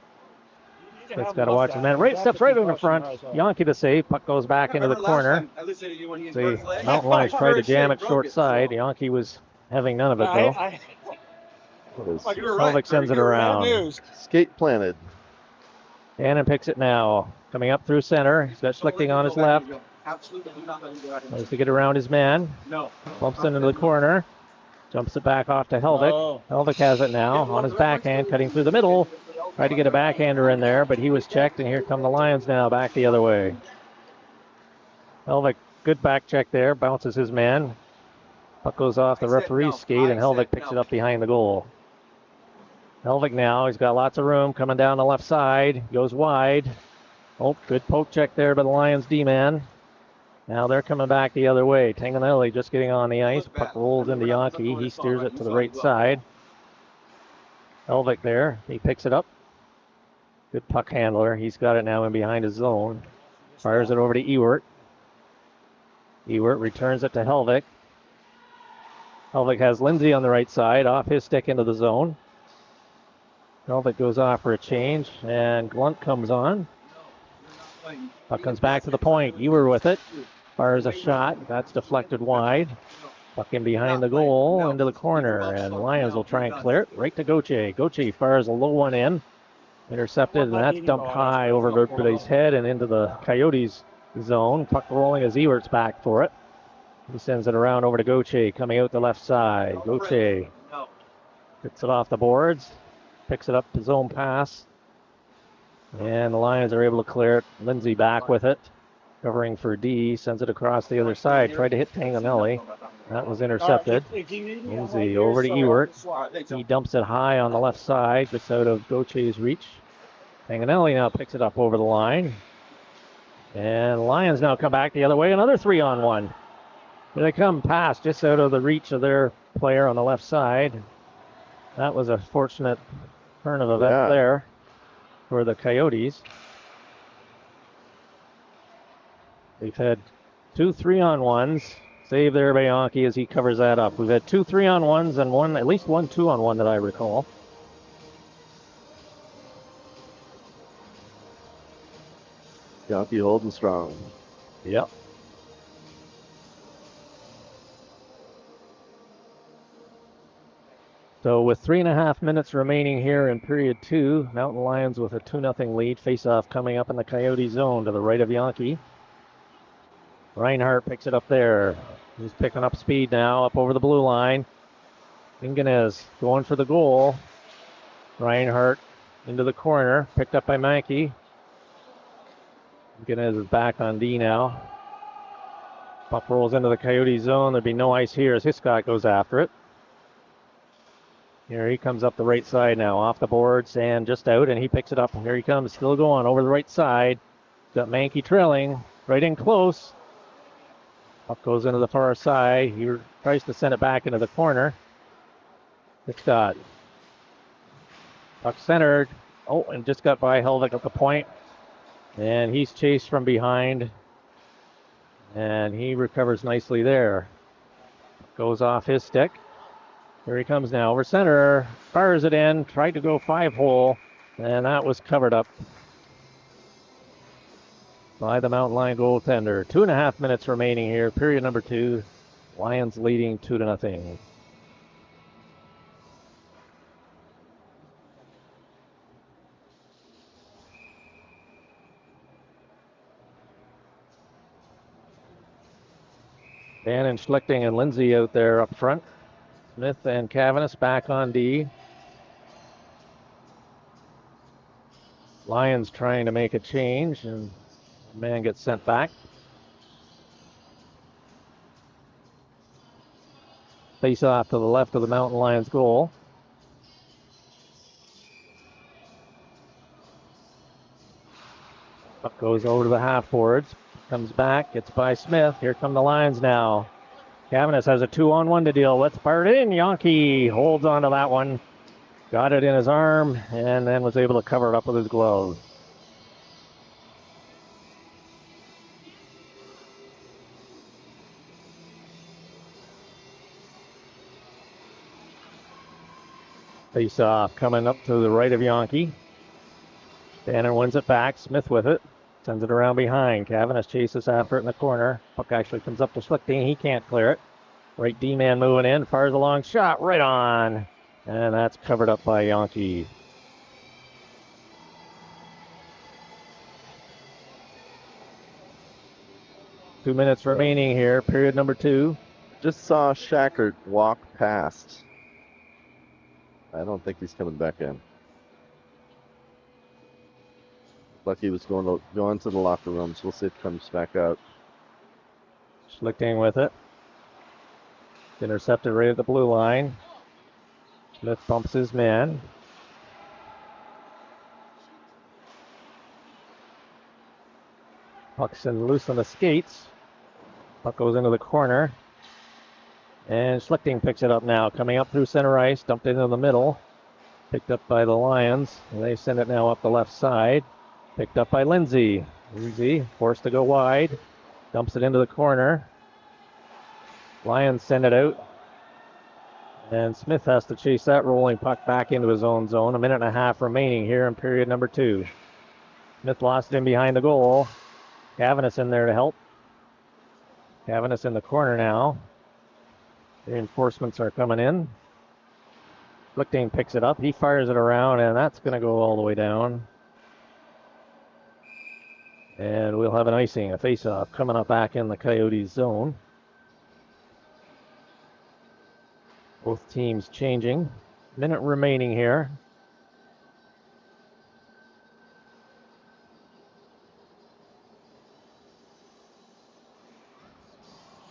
Smith's got to watch his man. Right, steps right in the front. Yankee to save. Puck goes back into the corner. See, Mountain Lions tried to jam it short side. Yankee was having none of it though. Helvik sends it around.
Skate planted.
Bannon picks it now. Coming up through center. He's got Schlichting on his left. Tries to get around his man. Bumps into the corner. Jumps it back off to Helvik. Helvik has it now on his backhand, cutting through the middle. Tried to get a backhander in there, but he was checked, and here come the Lions now, back the other way. Helvik, good back check there, bounces his man. Puck goes off the referee's skate, and Helvik picks it up behind the goal. Helvik now, he's got lots of room coming down the left side, goes wide. Oh, good poke check there by the Lions D-man. Now they're coming back the other way. Tanganelli just getting on the ice. Puck rolls into Yankee. He steers it to the right side. Helvik there. He picks it up. Good puck handler. He's got it now in behind his zone. Fires it over to Ewert. Ewert returns it to Helvik. Helvik has Lindsay on the right side. Off his stick into the zone. Helvik goes off for a change. And Glunt comes on. Puck comes back to the point. Ewert with it. Fires a shot. That's deflected wide. Puck in behind the goal into the corner. And Lions will try and clear it right to Gauthier. Gauthier fires a low one in. Intercepted, and that's dumped high over everybody's head and into the Coyotes zone. Puck rolling as Ewert's back for it. He sends it around over to Gauthier, coming out the left side. Gauthier gets it off the boards. Picks it up to zone pass. And the Lions are able to clear it. Lindsay back with it. Covering for D, sends it across the other side. Tried to hit Tanganelli. That was intercepted. Lindsay over to Ewert. He dumps it high on the left side, just out of Gauthier's reach. Tanganelli now picks it up over the line. And Lions now come back the other way. Another 3-on-1. Here they come past, just out of the reach of their player on the left side. That was a fortunate turn of events there for the Coyotes. They've had 2 3-on-1s. Save there by Yankee as he covers that up. We've had 2 3-on-1s and at least one 2-on-1 that I recall.
Yankee holding strong.
Yep. So with 3.5 minutes remaining here in period 2, Mountain Lions with a 2-0 lead. Face-off coming up in the Coyote zone to the right of Yankee. Reinhardt picks it up there. He's picking up speed now, up over the blue line. Ingenez going for the goal. Reinhardt into the corner, picked up by Mankey. Ingenez is back on D now. Puck rolls into the Coyote zone. There'd be no ice here as Hiscott goes after it. Here he comes up the right side now, off the boards and just out, and he picks it up. Here he comes, still going over the right side. Got Mankey trailing, right in close. Puck goes into the far side. He tries to send it back into the corner. Hiscott. Puck centered. Oh, and just got by Helvik at the point. And he's chased from behind. And he recovers nicely there. Goes off his stick. Here he comes now over center. Fires it in. Tried to go 5-hole. And that was covered up by the Mountain Lion goaltender. 2.5 minutes remaining here. Period number 2. Lions leading 2-0. Bannon, Schlichting, and Lindsay out there up front. Smith and Cavanis back on D. Lions trying to make a change, and the man gets sent back. Face off to the left of the Mountain Lions goal. Puck goes over to the half boards. Comes back, gets by Smith. Here come the Lions now. Cavanis has a 2-on-1 to deal with. Fired in. Yonke holds onto that one. Got it in his arm and then was able to cover it up with his glove. Face off coming up to the right of Yonke. Banner wins it back. Smith with it. Sends it around behind. Cavanis chases after it in the corner. Puck actually comes up to Schlichting. He can't clear it. Right D-man moving in. Fires a long shot right on. And that's covered up by Yonke. Two minutes remaining here. Period number 2.
Just saw Shackert walk past. I don't think he's coming back in. Like he was going to the locker room, so we'll see if he comes back out.
Schlichting with it. Intercepted right at the blue line. Smith bumps his man. Puck's in loose on the skates. Puck goes into the corner. And Schlichting picks it up now. Coming up through center ice. Dumped into the middle. Picked up by the Lions. And they send it now up the left side. Picked up by Lindsay. Lindsay forced to go wide. Dumps it into the corner. Lions send it out. And Smith has to chase that rolling puck back into his own zone. A minute and a half remaining here in period number 2. Smith lost it in behind the goal. Cavanis in there to help. Cavanis in the corner now. Reinforcements are coming in. Schlichting picks it up. He fires it around, and that's going to go all the way down. And we'll have an icing, a face-off, coming up back in the Coyotes zone. Both teams changing. Minute remaining here.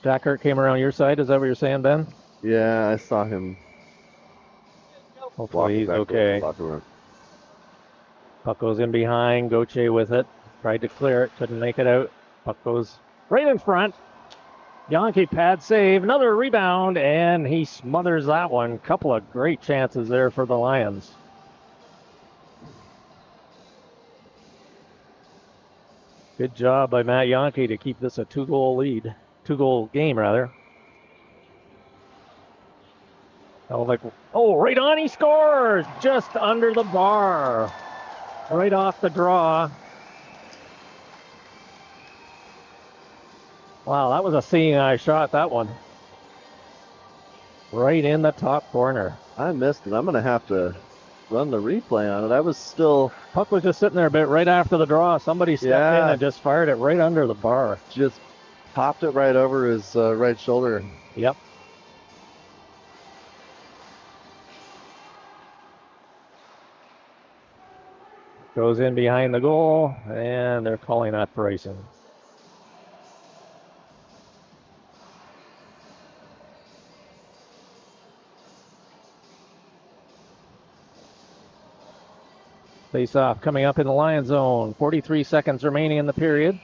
Shackert came around your side. Is that what you're saying, Ben?
Yeah, I saw him.
Hopefully he's okay. Puck goes in behind. Gauthier with it. Tried to clear it. Couldn't make it out. Puck goes right in front. Yonke pad save. Another rebound. And he smothers that one. Couple of great chances there for the Lions. Good job by Matt Yonke to keep this a 2-goal lead. 2-goal game, rather. Oh, right on, he scores! Just under the bar. Right off the draw. Wow, that was a seeing eye shot, that one. Right in the top corner.
I missed it. I'm going to have to run the replay on it. I was still...
Puck was just sitting there a bit right after the draw. Somebody stepped in and just fired it right under the bar.
Just popped it right over his right shoulder.
Yep. Goes in behind the goal, and they're calling that for icing. Face-off coming up in the Lions zone. 43 seconds remaining in the period.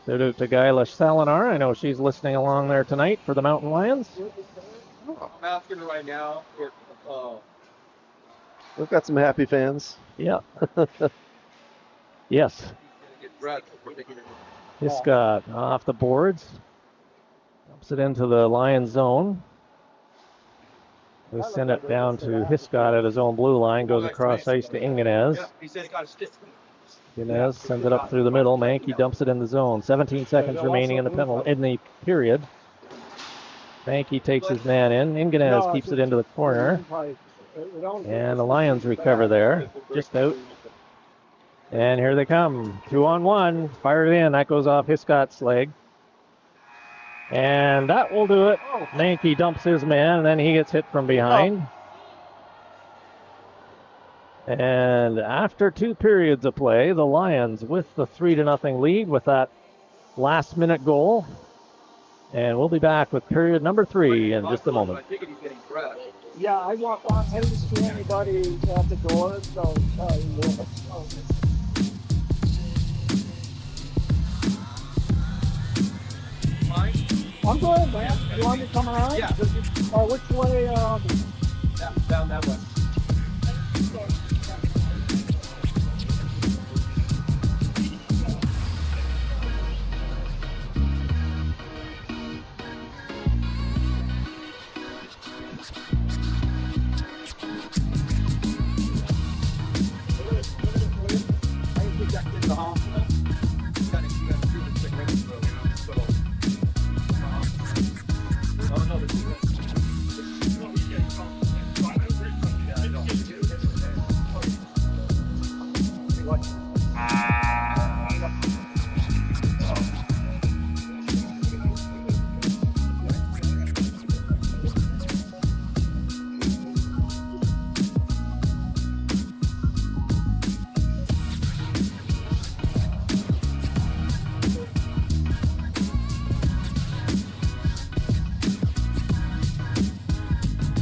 Shout out to Guyla Salinar. I know she's listening along there tonight for the Mountain Lions.
I'm asking her right now.
We've got some happy fans.
Yeah. Yes. Hiscott off the boards. Dumps it into the Lions zone. They send it down to Hiscott at his own blue line. Goes across ice to Ingenez.
He said he got a stick.
Ingenez sends it up through the middle. Mankey dumps it in the zone. 17 seconds remaining in the period. Mankey takes his man in. Ingenez keeps it into the corner. And the Lions recover there. Just out. And here they come. 2-on-1. Fired in. That goes off Hiscott's leg. And that will do it. Mankey dumps his man, and then he gets hit from behind. And after 2 periods of play, the Lions with the 3-0 lead with that last-minute goal. And we'll be back with period number 3 in just a moment.
I think he's getting crushed.
Yeah, I walk on. I didn't see anybody at the door, so
Fine.
I'm good, man. You want me to come around?
Yeah.
Or which way?
Down that way. I can get in the hospital. You gotta treat the sick ready to go, you know, so. Oh, no, this is it.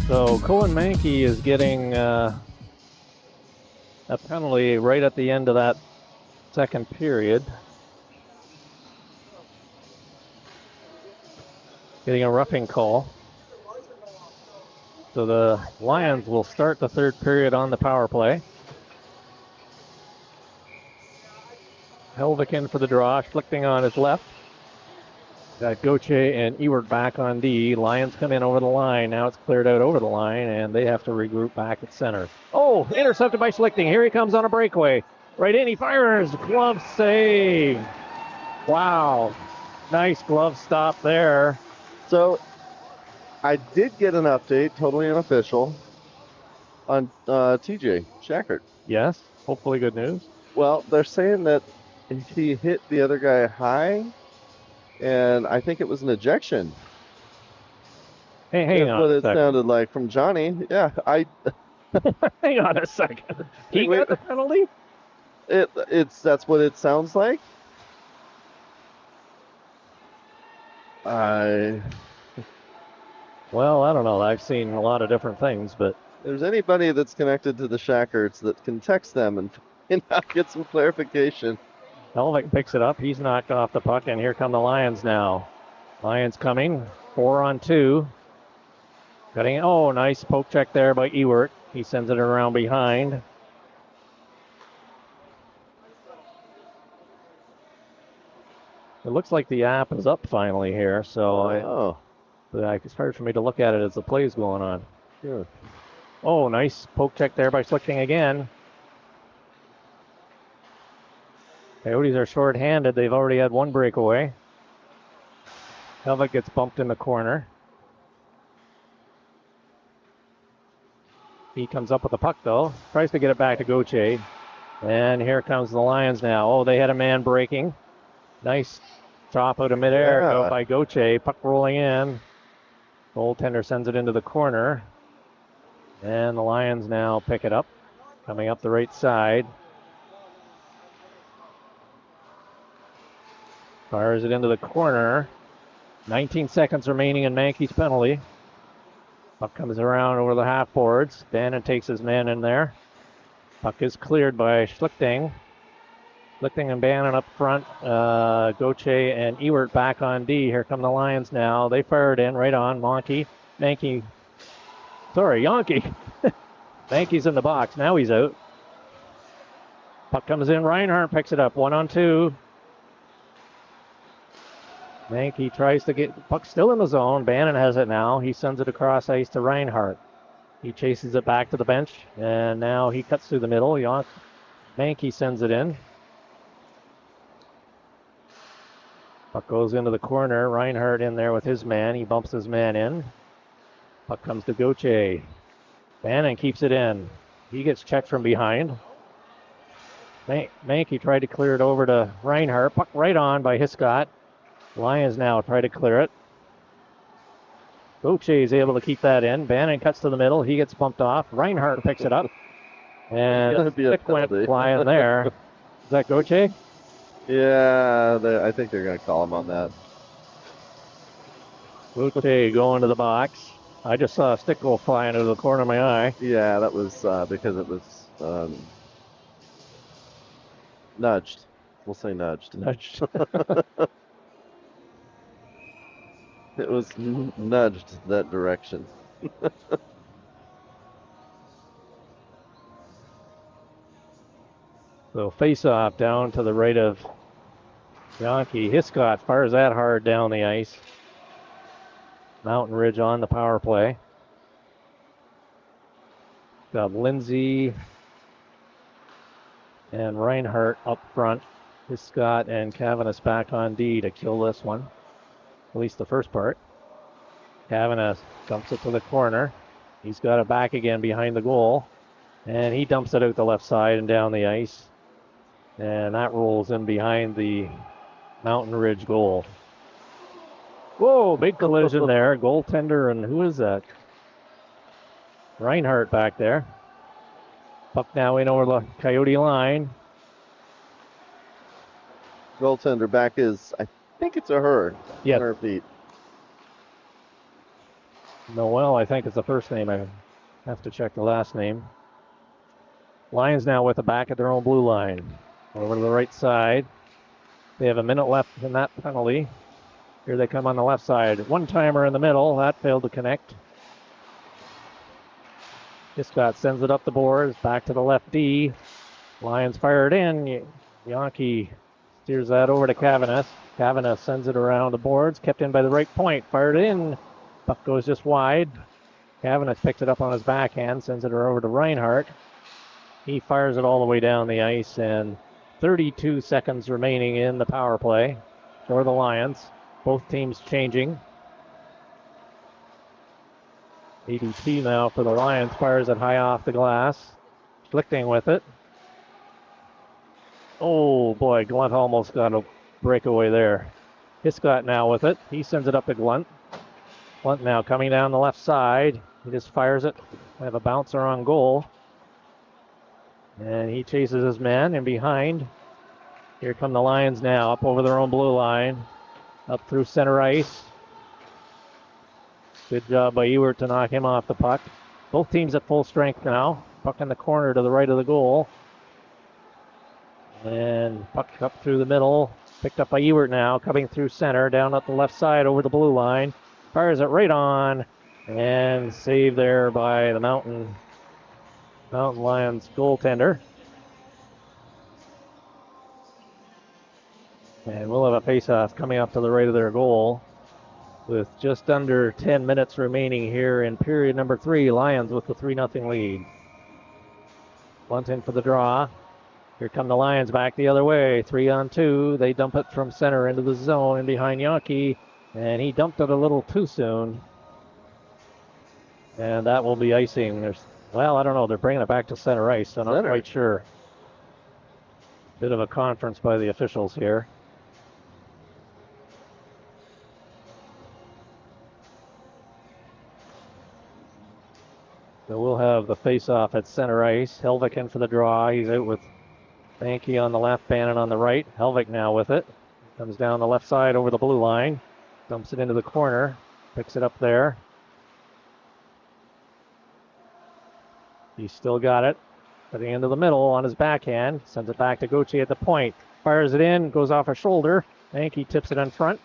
So Cohen Mankey is getting a penalty right at the end of that second period. Getting a roughing call. So the Lions will start the third period on the power play. Helvik in for the draw, Schlichting on his left. Got Goche and Ewert back on D. Lions come in over the line. Now it's cleared out over the line, and they have to regroup back at center. Oh, intercepted by Schlichting. Here he comes on a breakaway. Right in, he fires. Glove save. Wow. Nice glove stop there.
So I did get an update, totally unofficial, on TJ Shackert.
Yes, hopefully good news.
Well, they're saying that he hit the other guy high, and I think it was an ejection.
Hey, hang
That's
on
what
a
it
second.
sounded like from Johnny. Yeah,
Hang on a second. He
Wait.
got the penalty?
that's what it sounds like.
Well, I don't know. I've seen a lot of different things, but
If there's anybody that's connected to the Shackerts that can text them and get some clarification.
Helvik picks it up. He's knocked off the puck, and here come the Lions now. Lions coming. 4-on-2. Cutting. Oh, nice poke check there by Ewert. He sends it around behind. It looks like the app is up finally here, so it's hard for me to look at it as the play's going on.
Sure.
Oh, nice poke check there by Schlichting again. Coyotes are short-handed. They've already had one breakaway. Helvik gets bumped in the corner. He comes up with the puck, though. Tries to get it back to Goche. And here comes the Lions now. Oh, they had a man breaking. Nice chop out of midair by Goche. Puck rolling in. Goaltender sends it into the corner. And the Lions now pick it up. Coming up the right side. Fires it into the corner. 19 seconds remaining in Mankey's penalty. Puck comes around over the half boards. Bannon takes his man in there. Puck is cleared by Schlichting. Schlichting and Bannon up front. Goche and Ewert back on D. Here come the Lions now. They fire it in right on. Yankee. Mankey's in the box. Now he's out. Puck comes in. Reinhardt picks it up. 1-on-2. Mankey tries to get puck still in the zone. Bannon has it now. He sends it across ice to Reinhardt. He chases it back to the bench, and now he cuts through the middle. Mankey sends it in. Puck goes into the corner. Reinhardt in there with his man. He bumps his man in. Puck comes to Goche. Bannon keeps it in. He gets checked from behind. Mankey tried to clear it over to Reinhardt. Puck right on by Hiscott. Lions now try to clear it. Goche is able to keep that in. Bannon cuts to the middle. He gets bumped off. Reinhardt picks it up. And a stick went flying there. Is that Goche?
Yeah, I think they're going to call him on that.
Goche going to the box. I just saw a stick go flying out of the corner of my eye.
Yeah, that was because it was nudged. We'll say nudged.
Nudged.
It was nudged that direction.
So face off down to the right of Yankee. Hiscott fires that hard down the ice. Mountain Ridge on the power play. Got Lindsay and Reinhardt up front. Hiscott and Cavanis back on D to kill this one. At least the first part. Cavanis dumps it to the corner. He's got it back again behind the goal. And he dumps it out the left side and down the ice. And that rolls in behind the Mountain Ridge goal. Whoa, big collision there. Goaltender, and who is that? Reinhardt back there. Puck now in over the Coyote line.
Goaltender back is, I think it's a her.
Yes.
On her feet.
Noel, I think it's the first name. I have to check the last name. Lions now with the back at their own blue line. Over to the right side. They have a minute left in that penalty. Here they come on the left side. One-timer in the middle. That failed to connect. Hiscott sends it up the boards. Back to the left D. Lions fire it in. Yankee steers that over to Cavanis. Cavanis sends it around the boards. Kept in by the right point. Fired it in. Puck goes just wide. Cavanis picks it up on his backhand. Sends it over to Reinhardt. He fires it all the way down the ice, and 32 seconds remaining in the power play for the Lions. Both teams changing. ADP now for the Lions. Fires it high off the glass. Schlichting with it. Oh boy, Glunt almost got a breakaway there. Hiscott now with it. He sends it up to Glunt. Glunt now coming down the left side. He just fires it. We have a bouncer on goal. And he chases his man in behind. Here come the Lions now, up over their own blue line. Up through center ice. Good job by Ewert to knock him off the puck. Both teams at full strength now. Puck in the corner to the right of the goal. And puck up through the middle. Picked up by Ewert now, coming through center, down up the left side over the blue line. Fires it right on. And saved there by the Mountain Lions goaltender. And we'll have a face-off coming up to the right of their goal with just under 10 minutes remaining here in period number 3. Lions with the 3-0 lead. Blunt in for the draw. Here come the Lions back the other way. 3-on-2. They dump it from center into the zone and behind Yankee. And he dumped it a little too soon. And that will be icing. Well, I don't know. They're bringing it back to center ice, so I'm not quite sure. Bit of a conference by the officials here. So we'll have the face-off at center ice. Helvik in for the draw. He's out with Banky on the left, Bannon on the right. Helvik now with it. Comes down the left side over the blue line. Dumps it into the corner. Picks it up there. He's still got it. At the end of the middle on his backhand. Sends it back to Gauthier at the point. Fires it in. Goes off a shoulder. Banky tips it in front.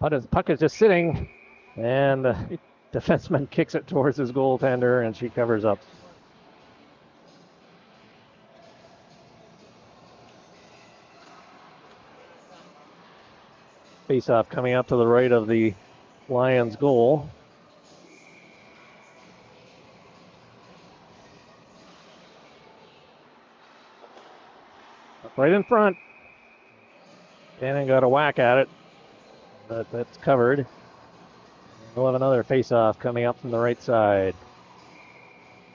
Puck is just sitting. And the defenseman kicks it towards his goaltender, and she covers up. Face-off coming up to the right of the Lions goal. Right in front. Cannon got a whack at it, but that's covered. We'll have another face-off coming up from the right side.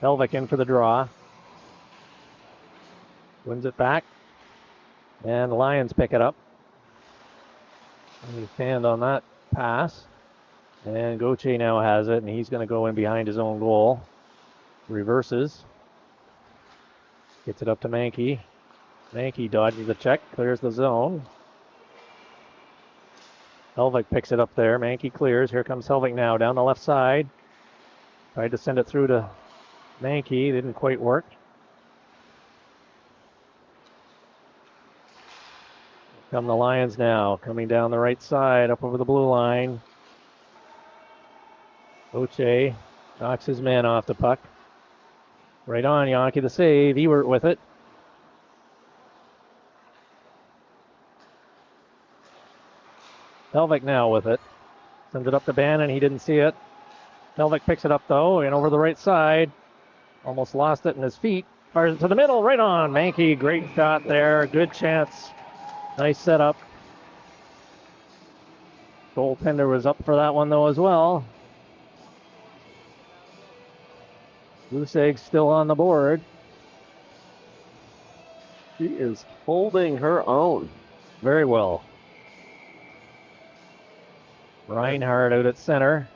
Helvik in for the draw. Wins it back. And the Lions pick it up. He stand on that pass. And Gauthier now has it, and he's going to go in behind his own goal. Reverses. Gets it up to Mankey. Mankey dodges the check, clears the zone. Helvig picks it up there. Mankey clears. Here comes Helvig now down the left side. Tried to send it through to Mankey. Didn't quite work. Come the Lions now. Coming down the right side up over the blue line. Oche knocks his man off the puck. Right on, Yankee the save. Ewert with it. Helvig now with it. Sends it up to Bannon. He didn't see it. Helvig picks it up, though, and over the right side. Almost lost it in his feet. Fires it to the middle. Right on. Mankey, great shot there. Good chance. Nice setup. Goaltender was up for that one, though, as well. Goose Egg still on the board.
She is holding her own.
Very well. Reinhardt out at center.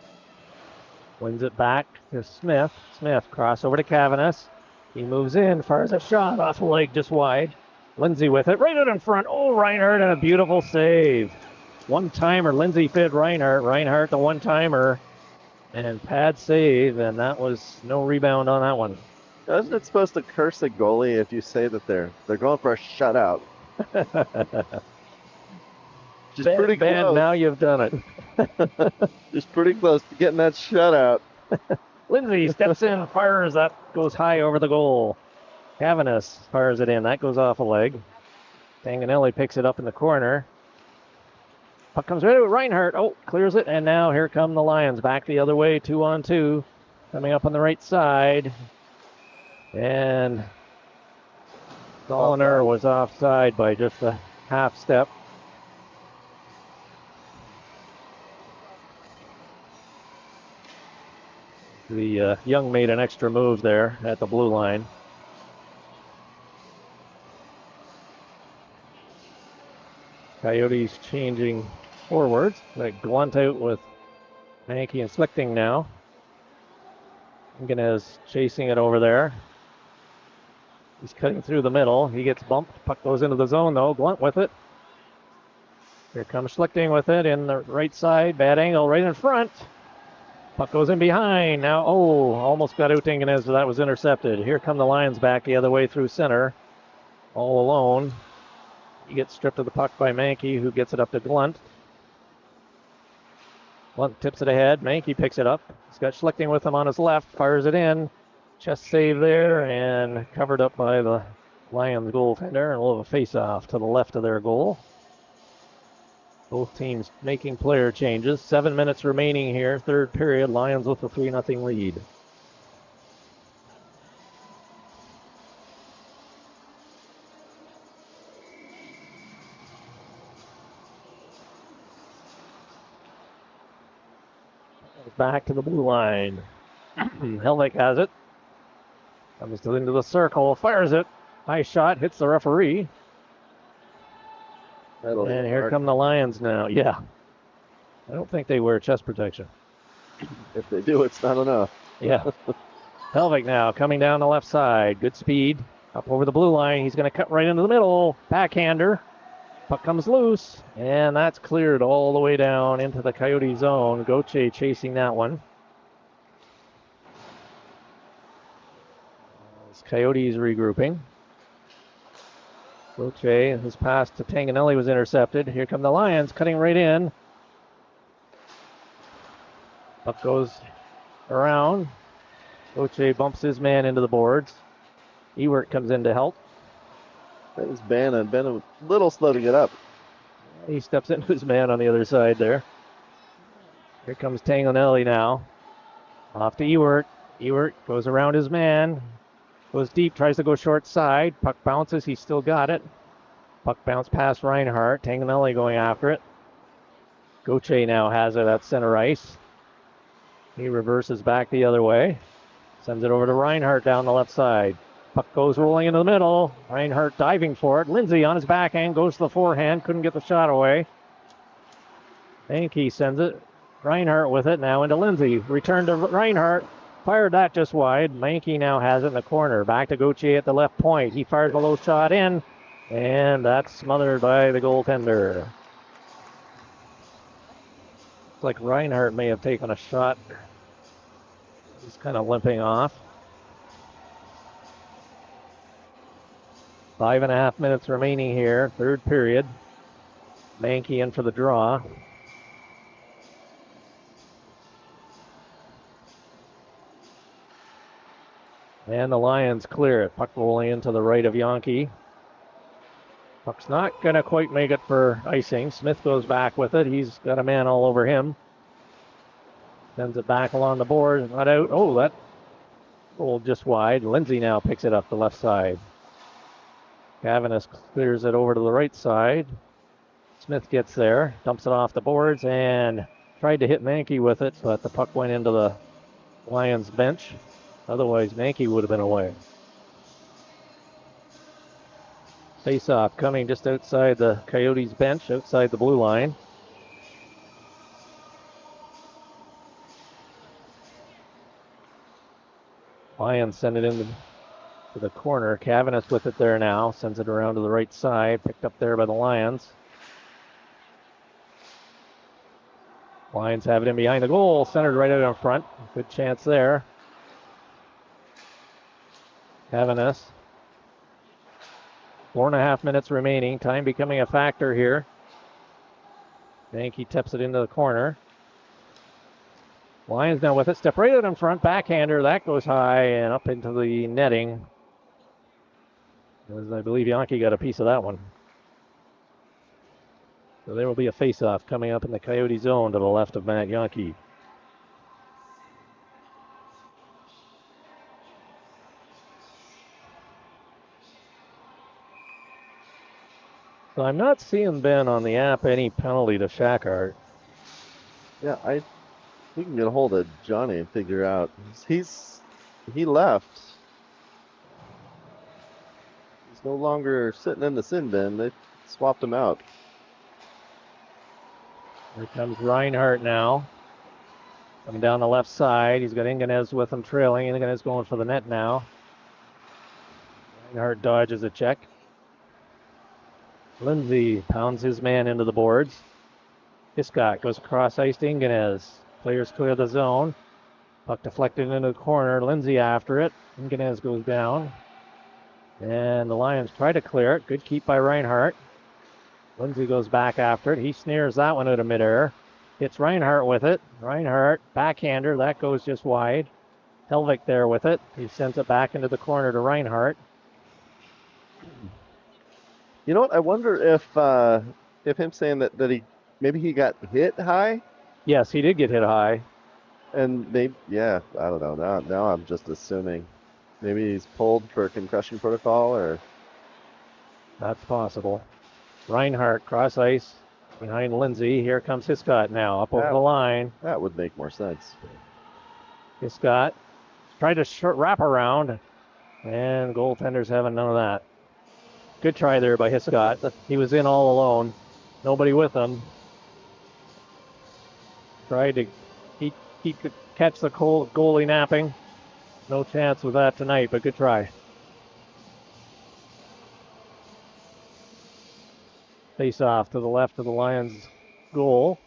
Wins it back to Smith. Smith cross over to Cavanis. He moves in, fires a shot off the leg just wide. Lindsay with it, right out in front. Oh, Reinhardt and a beautiful save. One-timer, Lindsay fit Reinhardt. Reinhardt the one-timer. And pad save, and that was no rebound on that one.
Isn't it supposed to curse a goalie if you say that they're going for a shutout? Just pretty
Ben,
close.
now you've done it.
Just pretty close to getting that shutout.
Lindsay steps in, fires. That goes high over the goal. Cavanis fires it in. That goes off a leg. Tanganelli picks it up in the corner. Puck comes right to Reinhardt. Oh, clears it. And now here come the Lions back the other way. 2-on-2. Coming up on the right side. And Doliner was offside by just a half step. The Young made an extra move there at the blue line. Coyotes changing forwards. Like Glunt out with Mankey and Slichting now. Ingenez chasing it over there. He's cutting through the middle. He gets bumped. Puck goes into the zone though. Glunt with it. Here comes Schlichting with it in the right side. Bad angle right in front. Puck goes in behind. Now, almost got out Ingenez, but that was intercepted. Here come the Lions back the other way through center. All alone. He gets stripped of the puck by Mankey, who gets it up to Glunt. Glunt tips it ahead. Mankey picks it up. He's got Schlichting with him on his left. Fires it in. Chest save there and covered up by the Lions goaltender. And we'll have a face-off to the left of their goal. Both teams making player changes. 7 minutes remaining here. Third period. Lions with a 3-0 lead. Back to the blue line. Helvig has it. Comes into the circle. Fires it. High shot. Hits the referee. And here come the Lions now. Yeah. I don't think they wear chest protection.
If they do, it's not enough.
Yeah. Helvig now coming down the left side. Good speed. Up over the blue line. He's going to cut right into the middle. Backhander. Puck comes loose. And that's cleared all the way down into the Coyote zone. Gauthier chasing that one. As Coyotes regrouping. Gauthier, his pass to Tanganelli was intercepted. Here come the Lions, cutting right in. Puck goes around. Gauthier bumps his man into the boards. Ewert comes in to help.
That was Bannon. Bannon was a little slow to get up.
He steps into his man on the other side there. Here comes Tanganelli now. Off to Ewert. Ewert goes around his man. Goes deep, tries to go short side. Puck bounces, he's still got it. Puck bounce past Reinhardt. Tanganelli going after it. Gauthier now has it at center ice. He reverses back the other way. Sends it over to Reinhardt down the left side. Puck goes rolling into the middle. Reinhardt diving for it. Lindsay on his backhand goes to the forehand. Couldn't get the shot away. Mankey sends it. Reinhardt with it now into Lindsay. Return to Reinhardt. Fired that just wide. Mankey now has it in the corner. Back to Gauthier at the left point. He fires a low shot in. And that's smothered by the goaltender. like Reinhardt may have taken a shot. He's kind of limping off. 5.5 minutes remaining here, third period. Mankey in for the draw. And the Lions clear it. Puck rolling into the right of Yankee. Puck's not going to quite make it for icing. Smith goes back with it. He's got a man all over him. Sends it back along the board. Not out. Oh, that goal just wide. Lindsay now picks it up the left side. Cavanis clears it over to the right side. Smith gets there, dumps it off the boards, and tried to hit Mankey with it, but the puck went into the Lions bench. Otherwise, Mankey would have been away. Face-off coming just outside the Coyotes bench, outside the blue line. Lions send it into the corner. Cavanis with it there now. Sends it around to the right side. Picked up there by the Lions. Lions have it in behind the goal. Centered right out in front. Good chance there. Cavanis. 4.5 minutes remaining. Time becoming a factor here. Yankee tips it into the corner. Lions now with it. Step right out in front. Backhander. That goes high and up into the netting. As I believe Yankee got a piece of that one. So there will be a face-off coming up in the Coyote zone to the left of Matt Yankee. So I'm not seeing, Ben, on the app any penalty to Shackhart.
Yeah, we can get a hold of Johnny and figure out. He left. He's no longer sitting in the sin bin. They swapped him out.
Here comes Reinhardt now. Coming down the left side. He's got Inganez with him trailing. Inganez going for the net now. Reinhardt dodges a check. Lindsay pounds his man into the boards. Hiscott goes across ice to Inganez. Players clear the zone. Puck deflected into the corner. Lindsay after it. Inganez goes down. And the Lions try to clear it. Good keep by Reinhardt. Lindsay goes back after it. He snares that one out of midair. Hits Reinhardt with it. Reinhardt, backhander. That goes just wide. Helvik there with it. He sends it back into the corner to Reinhardt.
You know what? I wonder if him saying that maybe he got hit high,
Yes, he did get hit high.
and maybe I don't know. Now I'm just assuming maybe he's pulled for a concussion protocol or.
That's possible. Reinhardt cross ice behind Lindsay. Here comes Hiscott now up over the line.
That would make more sense.
Hiscott tried to wrap around, and goaltender's having none of that. Good try there by Hiscott. He was in all alone. Nobody with him. Tried to catch the goalie napping. No chance with that tonight, but good try. Face off to the left of the Lions goal.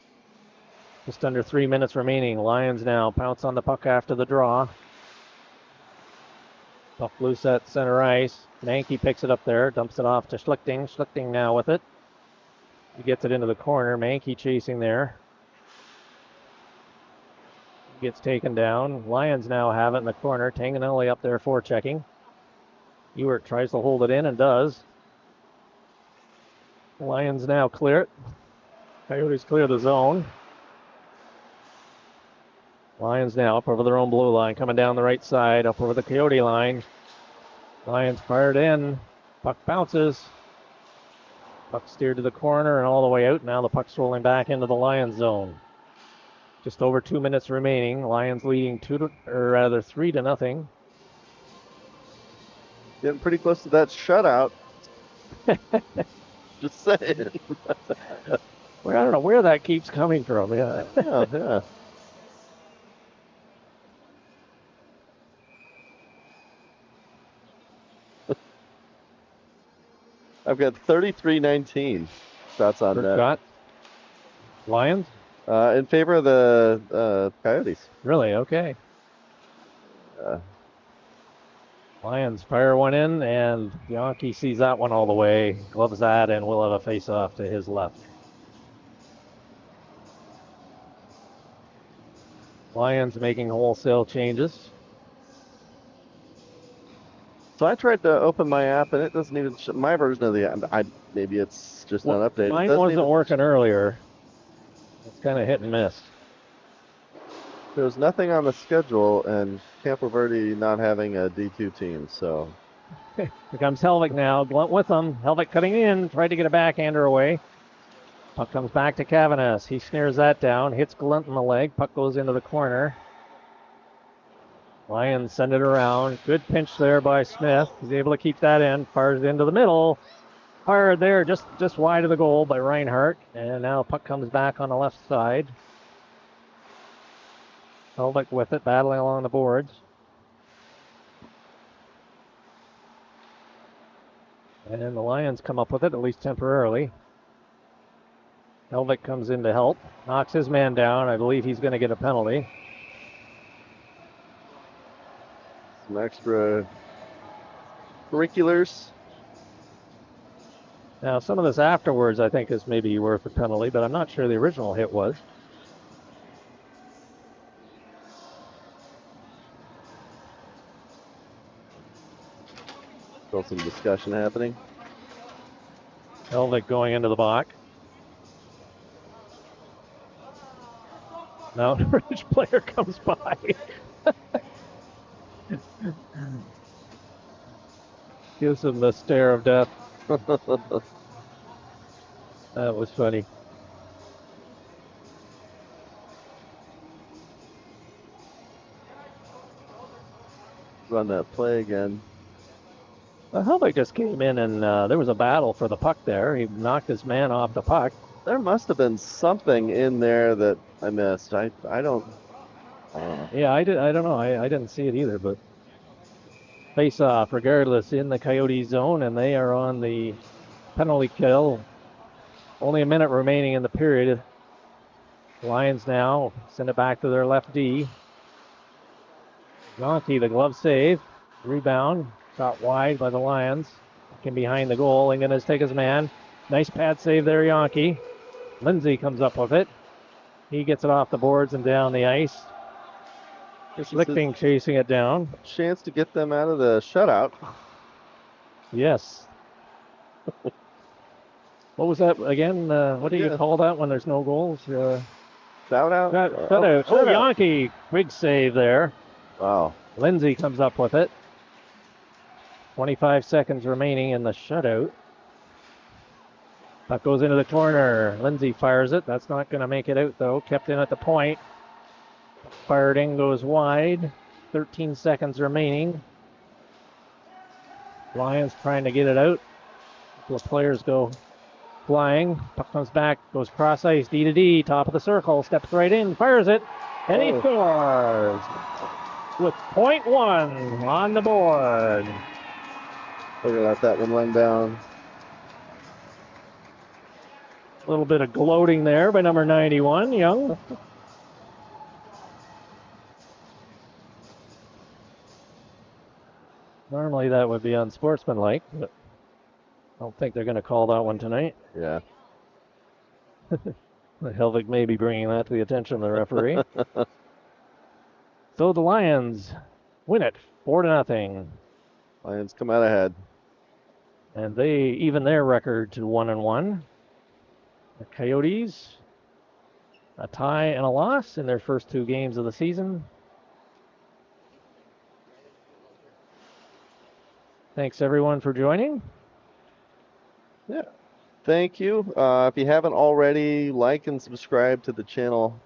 Just under 3 minutes remaining. Lions now pounce on the puck after the draw. Puck loose at center ice. Mankey picks it up there, dumps it off to Schlichting. Schlichting now with it. He gets it into the corner. Mankey chasing there. Gets taken down. Lions now have it in the corner. Tanganelli up there forechecking. Ewert tries to hold it in and does. Lions now clear it. Coyotes clear the zone. Lions now up over their own blue line, coming down the right side, up over the Coyote line. Lions fired in. Puck bounces. Puck steered to the corner and all the way out. Now the puck's rolling back into the Lions zone. Just over 2 minutes remaining. Lions leading 3-0.
Getting pretty close to that shutout. Just saying.
Well, I don't know where that keeps coming from. Yeah.
Yeah. I've got 33-19 shots on
First
net.
shot. Lions.
In favor of the Coyotes.
Really? Okay.
Uh,
Lions fire one in, and Yankee sees that one all the way, gloves that, and we'll have a face-off to his left. Lions making wholesale changes.
so I tried to open my app, and it doesn't even my version of the app. Maybe it's just not updated.
Mine
It doesn't
wasn't
even,
working earlier. It's kind of hit and miss.
There's nothing on the schedule, and Campo Verde not having a D2 team. So
Here comes Helvig now. Blunt with him. Helvig cutting in. Tried to get a backhander away. Puck comes back to Cavanis. He snares that down. Hits Glunt in the leg. Puck goes into the corner. Lions send it around. Good pinch there by Smith. He's able to keep that in. Fires it into the middle. Fired there just wide of the goal by Reinhardt. And now puck comes back on the left side. Helvig with it, battling along the boards. And the Lions come up with it, at least temporarily. Helvig comes in to help. Knocks his man down. I believe he's going to get a penalty.
some extra curriculars.
Now, some of this afterwards, I think, is maybe worth a penalty, but I'm not sure the original hit was.
Still some discussion happening.
Helvig going into the box. Now, an Ridge player comes by. Gives him the stare of death. That was funny.
Run that play again.
Well, Helvig just came in and there was a battle for the puck there. He knocked his man off the puck.
There must have been something in there that I missed. I don't know.
Yeah, I don't know. I didn't see it either, but face off regardless in the Coyote zone, and they are on the penalty kill. Only a minute remaining in the period. Lions now send it back to their left D. Yankee, the glove save. Rebound. Shot wide by the Lions. Looking behind the goal. Ingen has taken his man. Nice pad save there, Yankee. Lindsay comes up with it. He gets it off the boards and down the ice. Lichting chasing it down.
Chance to get them out of the shutout.
Yes. What was that again? What do you call that when there's no goals?
Shout out.
Shutout. Oh, Yankee. Big save there.
Wow.
Lindsay comes up with it. 25 seconds remaining in the shutout. Puck goes into the corner. Lindsay fires it. That's not going to make it out, though. Kept in at the point. Fired in, goes wide. 13 seconds remaining. Lions trying to get it out. A couple of players go flying. Puck comes back, goes cross ice, D to D, top of the circle, steps right in, fires it, and he scores with .1 on the board.
We're gonna let that one run down.
A little bit of gloating there by number 91, Young. Normally that would be unsportsmanlike, but I don't think they're going to call that one tonight.
Yeah.
Helvig may be bringing that to the attention of the referee. So the Lions win it 4-0,
Lions come out ahead.
and they even their record to 1-1. The Coyotes, a tie and a loss in their first two games of the season. Thanks everyone for joining.
Yeah. Thank you. If you haven't already, like and subscribe to the channel.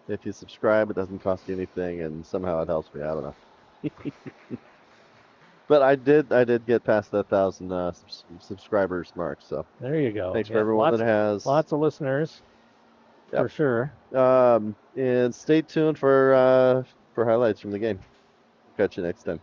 If you subscribe, it doesn't cost you anything, and somehow it helps me out enough. But I did get past that 1,000 subscribers mark. So
There you go.
thanks for everyone that has.
Lots of listeners,
Yep.
for sure.
And stay tuned for highlights from the game. Catch you next time.